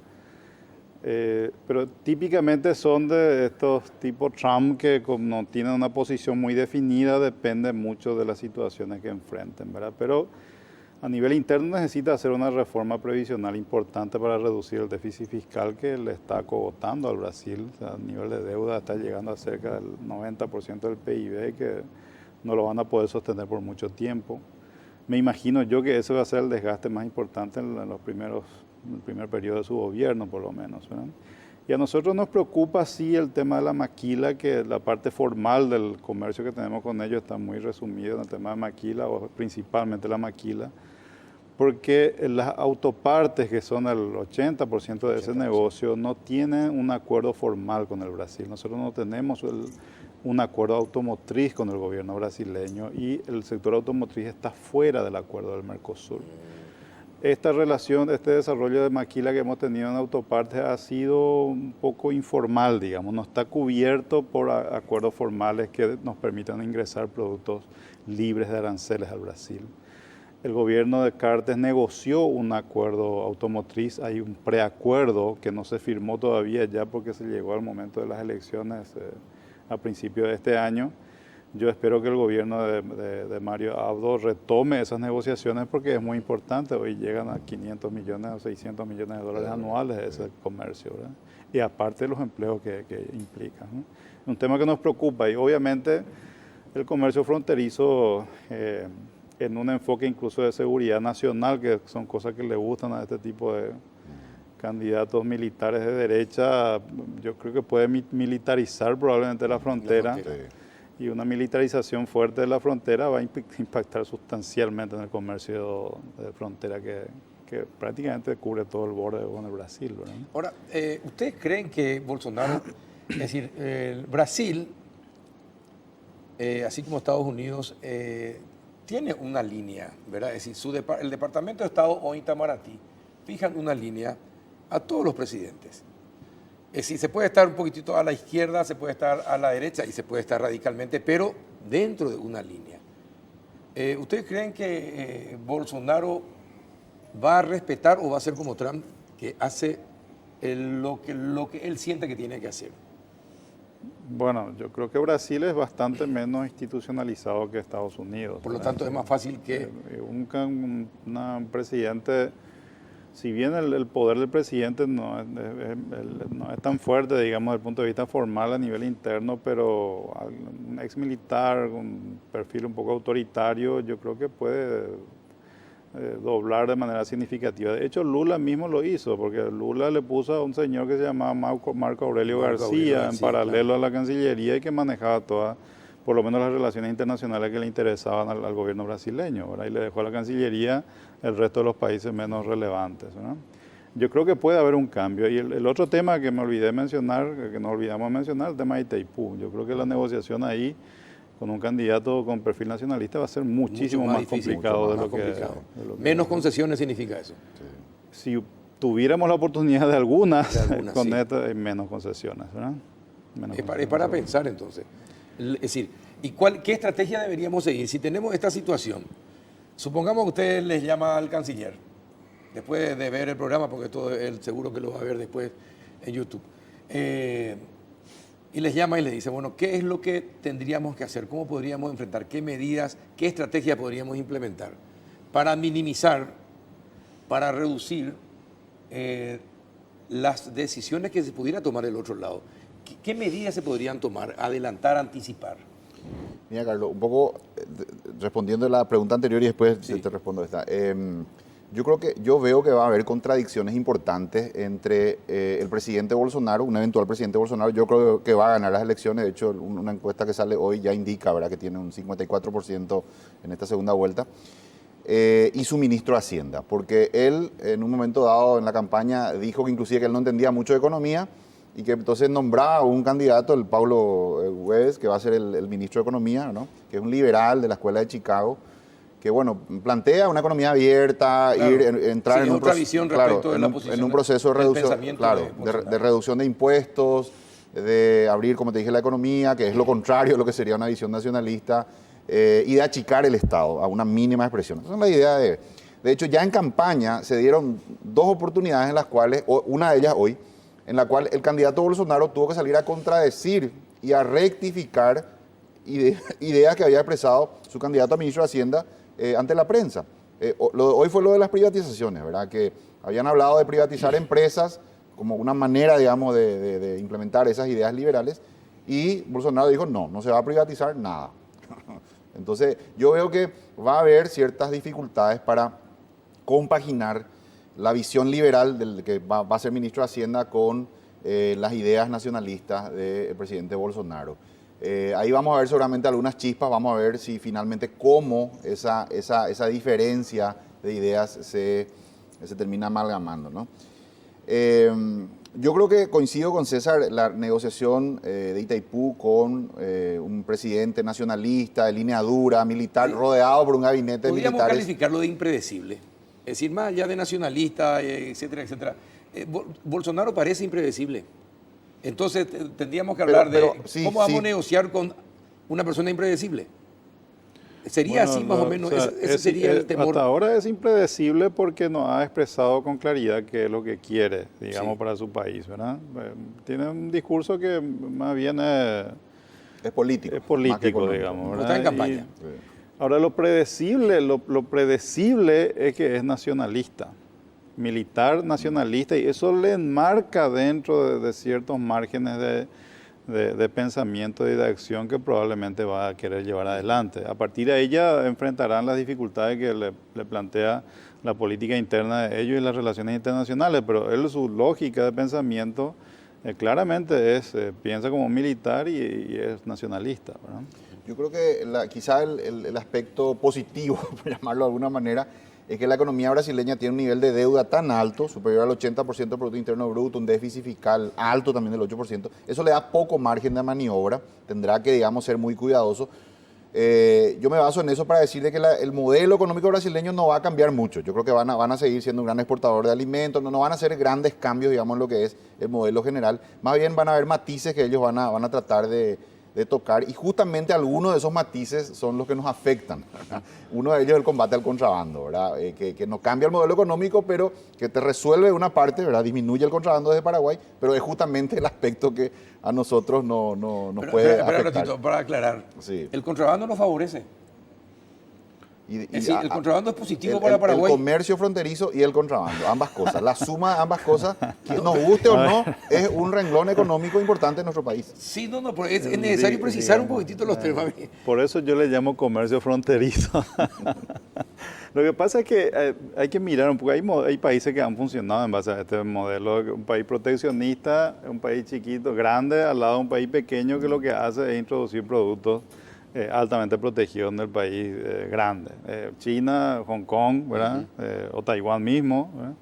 E: Pero típicamente son de estos tipos Trump que como no tienen una posición muy definida, depende mucho de las situaciones que enfrenten, ¿verdad? Pero a nivel interno necesita hacer una reforma previsional importante para reducir el déficit fiscal que le está acogotando al Brasil. O sea, a nivel de deuda está llegando a cerca del 90% del PIB, que no lo van a poder sostener por mucho tiempo. Me imagino yo que ese va a ser el desgaste más importante en el primer periodo de su gobierno, por lo menos, ¿verdad? Y a nosotros nos preocupa, sí, el tema de la maquila, que la parte formal del comercio que tenemos con ellos está muy resumido en el tema de maquila, o principalmente la maquila, porque las autopartes, que son el 80% de ese negocio, no tienen un acuerdo formal con el Brasil. Nosotros no tenemos un acuerdo automotriz con el gobierno brasileño y el sector automotriz está fuera del acuerdo del Mercosur. Esta relación, este desarrollo de maquila que hemos tenido en autopartes ha sido un poco informal, digamos, no está cubierto por acuerdos formales que nos permitan ingresar productos libres de aranceles al Brasil. El gobierno de Cartes negoció un acuerdo automotriz, hay un preacuerdo que no se firmó todavía ya porque se llegó al momento de las elecciones a principios de este año. Yo espero que el gobierno de Mario Abdo retome esas negociaciones porque es muy importante. Hoy llegan a 500 millones o 600 millones de dólares anuales ese comercio, ¿verdad? Y aparte de los empleos que implica, ¿no? Un tema que nos preocupa y obviamente el comercio fronterizo en un enfoque incluso de seguridad nacional, que son cosas que le gustan a este tipo de candidatos militares de derecha, yo creo que puede militarizar probablemente la frontera. Y una militarización fuerte de la frontera va a impactar sustancialmente en el comercio de frontera que prácticamente cubre todo el borde con el Brasil, ¿verdad?
A: Ahora, ¿ustedes creen que Bolsonaro, es decir, Brasil, así como Estados Unidos, tiene una línea, ¿verdad? Es decir, el Departamento de Estado o Itamaraty fijan una línea a todos los presidentes? Es decir, se puede estar un poquitito a la izquierda, se puede estar a la derecha y se puede estar radicalmente, pero dentro de una línea. ¿Ustedes creen que Bolsonaro va a respetar o va a ser como Trump, que hace lo que él siente que tiene que hacer?
E: Bueno, yo creo que Brasil es bastante menos institucionalizado que Estados Unidos.
A: Por lo tanto, es más fácil que...
E: Un presidente... Si bien el poder del presidente no es tan fuerte, digamos, desde el punto de vista formal a nivel interno, pero un ex militar con un perfil un poco autoritario, yo creo que puede doblar de manera significativa. De hecho, Lula mismo lo hizo, porque Lula le puso a un señor que se llamaba Marco Aurelio García, en paralelo a la Cancillería y que manejaba todas, por lo menos las relaciones internacionales que le interesaban al gobierno brasileño, ¿verdad? Y le dejó a la Cancillería el resto de los países menos relevantes, ¿verdad? Yo creo que puede haber un cambio. Y el otro tema que me olvidé mencionar, que nos olvidamos mencionar, el tema de Itaipú. Yo creo que la negociación ahí con un candidato con perfil nacionalista va a ser muchísimo más
A: difícil,
E: complicado
A: mucho más
E: de lo que...
A: Menos concesiones significa eso.
E: Si tuviéramos la oportunidad de algunas, con
A: sí.
E: esto hay menos concesiones, ¿verdad?
A: Es para pensar entonces. Es decir, ¿qué estrategia deberíamos seguir? Si tenemos esta situación, supongamos que usted les llama al canciller, después de ver el programa, porque todo él seguro que lo va a ver después en YouTube, y les llama y les dice, bueno, ¿qué es lo que tendríamos que hacer? ¿Cómo podríamos enfrentar? ¿Qué medidas, qué estrategia podríamos implementar para minimizar, para reducir las decisiones que se pudiera tomar del otro lado? ¿Qué medidas se podrían tomar, adelantar, anticipar?
F: Mira, Carlos, un poco respondiendo a la pregunta anterior y después te respondo esta. Yo veo que va a haber contradicciones importantes entre el presidente Bolsonaro, un eventual presidente Bolsonaro. Yo creo que va a ganar las elecciones. De hecho, una encuesta que sale hoy ya indica, ¿verdad?, que tiene un 54% en esta segunda vuelta. Y su ministro de Hacienda, porque él en un momento dado en la campaña dijo que inclusive que él no entendía mucho de economía y que entonces nombraba a un candidato, el Paulo Guedes, que va a ser el ministro de Economía, ¿no?, que es un liberal de la Escuela de Chicago, que bueno, plantea una economía abierta,
A: claro.
F: entrar
A: en otra visión respecto de la posición
F: en un proceso de reducción, de reducción de impuestos, de abrir, como te dije, la economía, que es lo contrario de lo que sería una visión nacionalista, y de achicar el Estado a una mínima expresión. Esa es la idea de hecho, ya en campaña se dieron dos oportunidades en las cuales, una de ellas hoy, en la cual el candidato Bolsonaro tuvo que salir a contradecir y a rectificar ideas que había expresado su candidato a ministro de Hacienda ante la prensa. Hoy fue lo de las privatizaciones, ¿verdad? Que habían hablado de privatizar empresas como una manera, digamos, de implementar esas ideas liberales, y Bolsonaro dijo, no se va a privatizar nada. Entonces, yo veo que va a haber ciertas dificultades para compaginar la visión liberal del que va a ser ministro de Hacienda con las ideas nacionalistas del presidente Bolsonaro. Ahí vamos a ver seguramente algunas chispas, vamos a ver si finalmente cómo esa diferencia de ideas se termina amalgamando, ¿no? Yo creo que coincido con César, la negociación de Itaipú con un presidente nacionalista, de línea dura, militar, rodeado por un gabinete de militares.
A: Podríamos calificarlo de impredecible. Es decir, más allá de nacionalista, etcétera, etcétera. Bolsonaro parece impredecible. Entonces tendríamos que hablar cómo vamos a negociar con una persona impredecible. ¿Sería así más o menos? Ese sería el temor.
E: Hasta ahora es impredecible porque no ha expresado con claridad qué es lo que quiere, digamos, para su país, ¿verdad? Tiene un discurso que más bien
F: es político.
E: Es político, digamos, ¿verdad?
A: Está en campaña.
E: Ahora, lo predecible es que es nacionalista, militar nacionalista, y eso le enmarca dentro de ciertos márgenes de pensamiento y de acción que probablemente va a querer llevar adelante. A partir de ahí ya enfrentarán las dificultades que le plantea la política interna de ellos y las relaciones internacionales, pero él, su lógica de pensamiento claramente piensa como militar y es nacionalista, ¿verdad?
F: Yo creo que quizá el aspecto positivo, por llamarlo de alguna manera, es que la economía brasileña tiene un nivel de deuda tan alto, superior al 80% del Producto Interno Bruto, un déficit fiscal alto también del 8%. Eso le da poco margen de maniobra, tendrá que, digamos, ser muy cuidadoso. Yo me baso en eso para decirle que el modelo económico brasileño no va a cambiar mucho. Yo creo que van a seguir siendo un gran exportador de alimentos, no van a hacer grandes cambios, digamos, en lo que es el modelo general. Más bien van a haber matices que ellos van a tratar de tocar, y justamente algunos de esos matices son los que nos afectan, ¿verdad? Uno de ellos es el combate al contrabando, ¿verdad? Que no cambia el modelo económico, pero que te resuelve una parte, ¿verdad? Disminuye el contrabando desde Paraguay, pero es justamente el aspecto que a nosotros nos puede afectar.
A: Espera un ratito, para aclarar.
F: Sí.
A: El contrabando nos favorece. Es decir, el contrabando es positivo para
F: el
A: Paraguay.
F: El comercio fronterizo y el contrabando, ambas cosas. La suma de ambas cosas, que nos guste o no, es un renglón económico importante en nuestro país.
A: Sí, pero es necesario precisar un poquitito los temas.
E: Por eso yo le llamo comercio fronterizo. Lo que pasa es que hay que mirar un poco, hay países que han funcionado en base a este modelo, un país proteccionista, un país chiquito, grande, al lado de un país pequeño que lo que hace es introducir productos altamente protegidos en el país grande. China, Hong Kong, ¿verdad? O Taiwán mismo,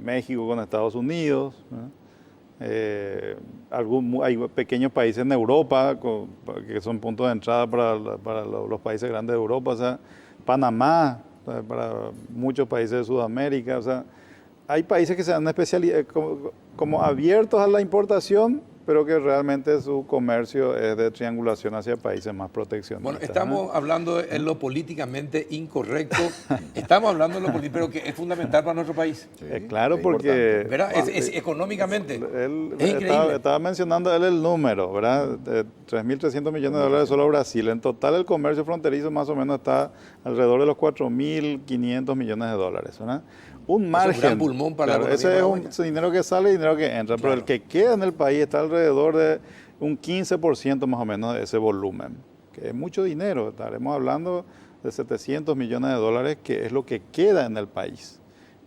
E: México con Estados Unidos, hay pequeños países en Europa que son puntos de entrada para los países grandes de Europa, o sea, Panamá, para muchos países de Sudamérica, o sea, hay países que se han especializado como abiertos a la importación, pero que realmente su comercio es de triangulación hacia países más proteccionistas.
A: Bueno, estamos hablando en lo políticamente incorrecto, estamos hablando de lo político, pero que es fundamental para nuestro país.
E: Sí, claro, porque...
A: ¿Verdad? Es económicamente,
E: él
A: es increíble.
E: Estaba mencionando él el número, ¿verdad? 3.300 millones de dólares solo Brasil. En total el comercio fronterizo más o menos está alrededor de los 4.500 millones de dólares, ¿verdad? Un margen. Es un gran pulmón para la economía. Ese es un dinero que sale y dinero que entra, claro. Pero el que queda en el país está alrededor de un 15% más o menos de ese volumen. que es mucho dinero. Estaremos hablando de 700 millones de dólares, que es lo que queda en el país.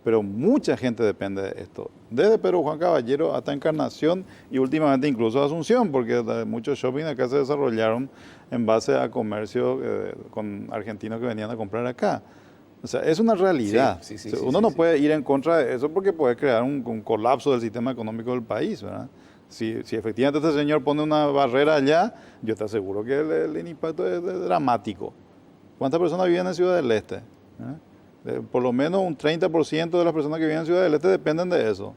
E: Pero mucha gente depende de esto. Desde Pedro Juan Caballero hasta Encarnación y últimamente incluso Asunción, porque muchos shopping acá se desarrollaron en base a comercio con argentinos que venían a comprar acá. O sea, es una realidad. Uno no puede ir en contra de eso porque puede crear un colapso del sistema económico del país, ¿verdad? Si efectivamente este señor pone una barrera allá, yo te aseguro que el impacto es dramático. ¿Cuántas personas viven en Ciudad del Este? Por lo menos un 30% de las personas que viven en Ciudad del Este dependen de eso.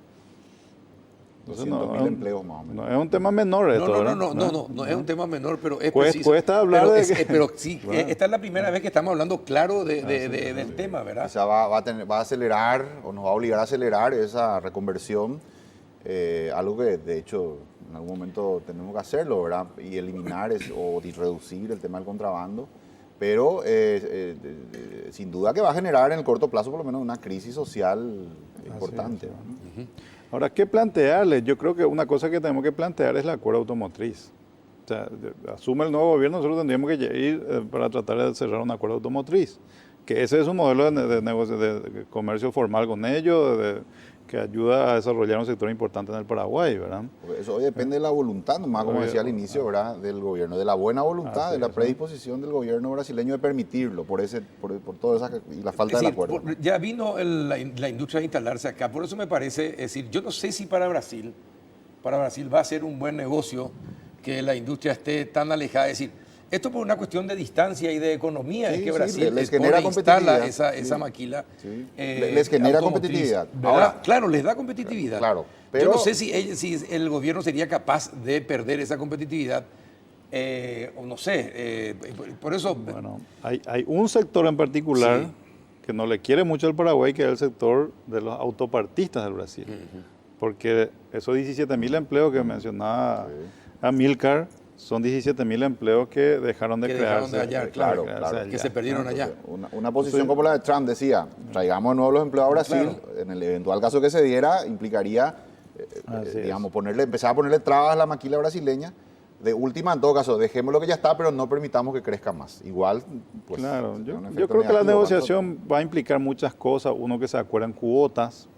E: Entonces,
F: 200.000 empleos más o menos.
E: No es un tema menor esto, ¿verdad?
A: No es un tema menor, pero es
E: Cuesta,
A: preciso.
E: cuesta hablar
A: pero sí, bueno, esta es la primera vez que estamos hablando claro del tema, ¿verdad?
F: O sea, va a acelerar o nos va a obligar a acelerar esa reconversión, algo que de hecho en algún momento tenemos que hacerlo, ¿verdad? Y eliminar o reducir el tema del contrabando. Pero sin duda que va a generar en el corto plazo por lo menos una crisis social importante.
E: Sí. Ahora, ¿qué plantearle? Yo creo que una cosa que tenemos que plantear es el acuerdo automotriz. O sea, asume el nuevo gobierno, nosotros tendríamos que ir para tratar de cerrar un acuerdo automotriz. Que ese es un modelo de comercio formal con ellos, que ayuda a desarrollar un sector importante en el Paraguay, ¿verdad?
F: Porque eso hoy depende de la voluntad, nomás como decía al inicio, ¿verdad? Del gobierno, de la buena voluntad, de la predisposición del gobierno brasileño de permitirlo, por todo esa y la falta del acuerdo.
A: Ya vino la industria a instalarse acá, por eso me parece, es decir, yo no sé si para Brasil va a ser un buen negocio que la industria esté tan alejada, es decir, esto por una cuestión de distancia y de economía, es que Brasil
F: les genera
A: instala esa maquila.
F: Sí. Les genera competitividad.
A: Ahora, claro, les da competitividad.
F: Claro, pero
A: yo no sé si el gobierno sería capaz de perder esa competitividad, o no sé, por eso...
E: Bueno, hay un sector en particular que no le quiere mucho al Paraguay, que es el sector de los autopartistas del Brasil. Porque esos 17.000 empleos que mencionaba Amílcar, son 17.000 empleos que dejaron de crearse.
F: Claro,
A: que se perdieron allá.
F: Una posición como la de Trump decía, traigamos de nuevo los empleos a Brasil, en el eventual caso que se diera, implicaría, empezar a ponerle trabas a la maquila brasileña. De última, en todo caso, dejemos lo que ya está, pero no permitamos que crezca más. Igual, pues...
E: Claro, yo creo que la negociación va a implicar muchas cosas. Uno, que se acuerdan cuotas.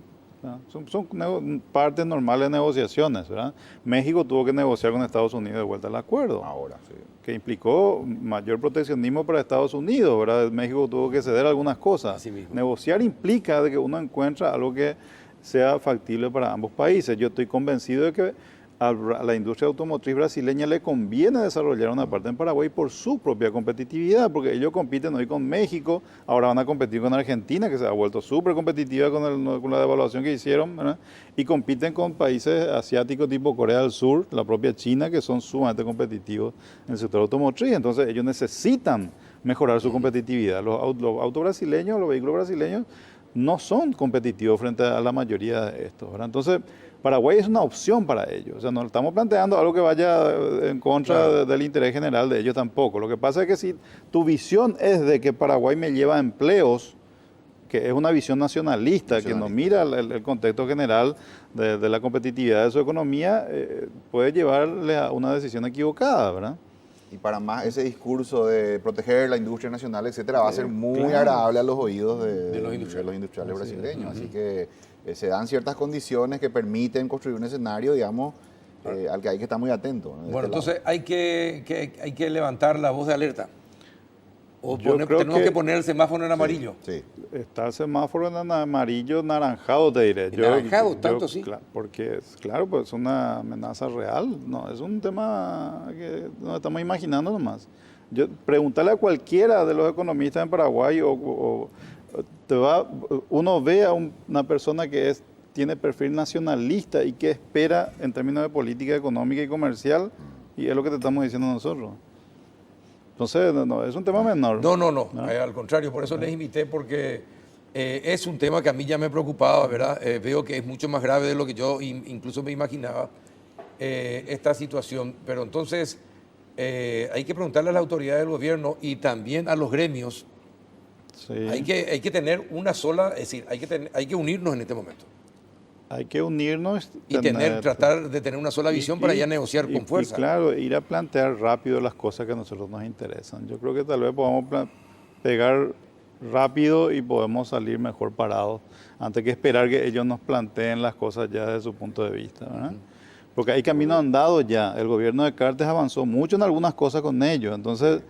E: Son partes normales de negociaciones, ¿verdad? México tuvo que negociar con Estados Unidos de vuelta al acuerdo.
F: Ahora, sí.
E: Que implicó mayor proteccionismo para Estados Unidos, ¿verdad? México tuvo que ceder algunas cosas. Negociar implica de que uno encuentra algo que sea factible para ambos países. Yo estoy convencido de que a la industria automotriz brasileña le conviene desarrollar una parte en Paraguay por su propia competitividad, porque ellos compiten hoy con México, ahora van a competir con Argentina, que se ha vuelto súper competitiva con la devaluación que hicieron, ¿verdad? Y compiten con países asiáticos tipo Corea del Sur, la propia China, que son sumamente competitivos en el sector automotriz. Entonces ellos necesitan mejorar su competitividad. Los autos brasileños, los vehículos brasileños, no son competitivos frente a la mayoría de estos, ¿verdad? Entonces, Paraguay es una opción para ellos. O sea, no estamos planteando algo que vaya en contra del interés general de ellos tampoco. Lo que pasa es que si tu visión es de que Paraguay me lleva empleos, que es una visión nacionalista, que no mira el contexto general de la competitividad de su economía, puede llevarle a una decisión equivocada, ¿verdad?
F: Y para más, ese discurso de proteger la industria nacional, etcétera, va a ser muy agradable a los oídos de los industriales brasileños. Así que se dan ciertas condiciones que permiten construir un escenario, digamos, al que hay que estar muy atento.
A: Bueno, entonces hay que levantar la voz de alerta. O tenemos que poner el semáforo en amarillo.
F: Sí.
E: Está el semáforo en amarillo, naranjado, te diré.
A: Naranjado, tanto sí.
E: Porque, claro, pues es una amenaza real. No, es un tema que nos estamos imaginando nomás. Preguntarle a cualquiera de los economistas en Paraguay, uno ve a una persona que tiene perfil nacionalista y que espera en términos de política económica y comercial, y es lo que te estamos diciendo nosotros. Entonces, no, es un tema menor.
A: No, al contrario, por eso les invité, porque es un tema que a mí ya me preocupaba, ¿verdad? Veo que es mucho más grave de lo que yo incluso me imaginaba, esta situación. Pero entonces hay que preguntarle a las autoridades del gobierno y también a los gremios.
E: Sí.
A: Hay que tener una sola, es decir, hay que unirnos en este momento.
E: Hay que unirnos
A: y tratar de tener una sola visión para ya negociar con fuerza.
E: Y claro, ir a plantear rápido las cosas que a nosotros nos interesan. Yo creo que tal vez podamos pegar rápido y podemos salir mejor parados antes que esperar que ellos nos planteen las cosas ya desde su punto de vista, ¿verdad? Porque hay camino andado ya. El gobierno de Cartes avanzó mucho en algunas cosas con ellos, entonces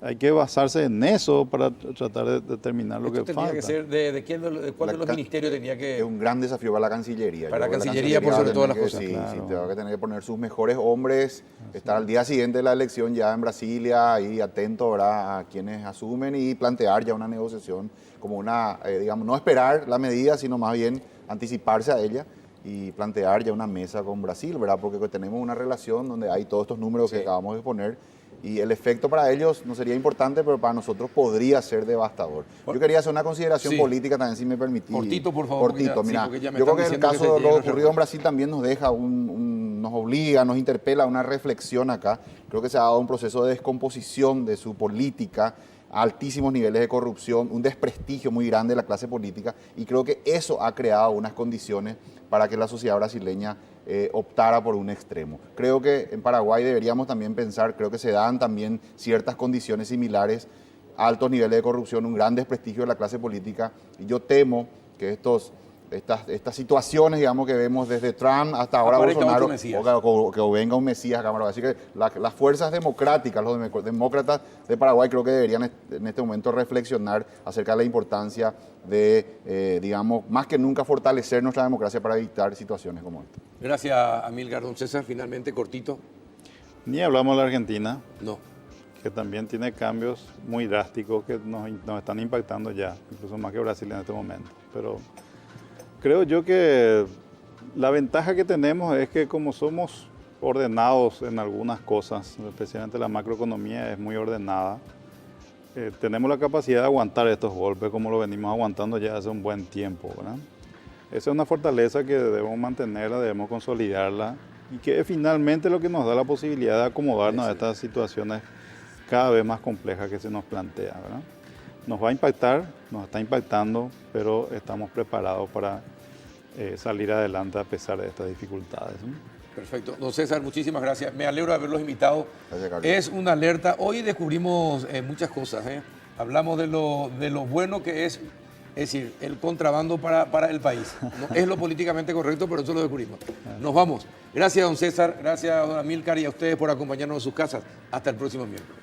E: hay que basarse en eso para tratar de determinar lo que
A: Tenía
E: falta.
A: que ser de cuál de los ministerios tenía que...
F: Es un gran desafío para la Cancillería.
A: Para
F: Yo
A: la
F: creo que
A: Cancillería, por sobre todas las cosas.
F: Sí,
E: claro.
F: sí, te va a tener que poner sus mejores hombres, estar al día siguiente de la elección ya en Brasilia y atento, ¿verdad?, a quienes asumen y plantear ya una negociación como una, digamos, no esperar la medida, sino más bien anticiparse a ella y plantear ya una mesa con Brasil, ¿verdad? Porque tenemos una relación donde hay todos estos números que acabamos de poner y el efecto para ellos no sería importante, pero para nosotros podría ser devastador. Yo quería hacer una consideración política también, si me permitís.
A: Cortito, por favor.
F: Cortito, mira,
A: porque ya me
F: yo creo
A: están
F: que el
A: diciendo
F: caso de
A: se
F: lo
A: tiene
F: ocurrido en Brasil también nos deja nos obliga, nos interpela a una reflexión acá. Creo que se ha dado un proceso de descomposición de su política, a altísimos niveles de corrupción, un desprestigio muy grande de la clase política, y creo que eso ha creado unas condiciones para que la sociedad brasileña optara por un extremo. Creo que en Paraguay deberíamos también pensar, creo que se dan también ciertas condiciones similares, altos niveles de corrupción, un gran desprestigio de la clase política, y yo temo que estas situaciones, digamos, que vemos desde Trump hasta ahora Bolsonaro, o que venga un Mesías acá. Así que las fuerzas democráticas, los demócratas de Paraguay, creo que deberían en este momento reflexionar acerca de la importancia de, digamos, más que nunca fortalecer nuestra democracia para evitar situaciones como esta.
A: Gracias, Amílcar. Don César, finalmente, cortito.
E: Ni hablamos de la Argentina,
A: No.
E: que también tiene cambios muy drásticos que nos están impactando ya, incluso más que Brasil en este momento. Pero creo yo que la ventaja que tenemos es que como somos ordenados en algunas cosas, especialmente la macroeconomía es muy ordenada, tenemos la capacidad de aguantar estos golpes como lo venimos aguantando ya hace un buen tiempo, ¿verdad? Esa es una fortaleza que debemos mantenerla, debemos consolidarla y que es finalmente lo que nos da la posibilidad de acomodarnos a estas situaciones cada vez más complejas que se nos plantea, ¿verdad? Nos va a impactar, nos está impactando, pero estamos preparados para salir adelante a pesar de estas dificultades, ¿no?
A: Perfecto. Don César, muchísimas gracias. Me alegro de haberlos invitado.
F: Gracias, Carlos.
A: Es una alerta. Hoy descubrimos muchas cosas. Hablamos de lo bueno que es decir, el contrabando para el país. No es lo políticamente correcto, pero eso lo descubrimos. Nos vamos. Gracias, don César. Gracias, don Amílcar, y a ustedes por acompañarnos en sus casas. Hasta el próximo miércoles.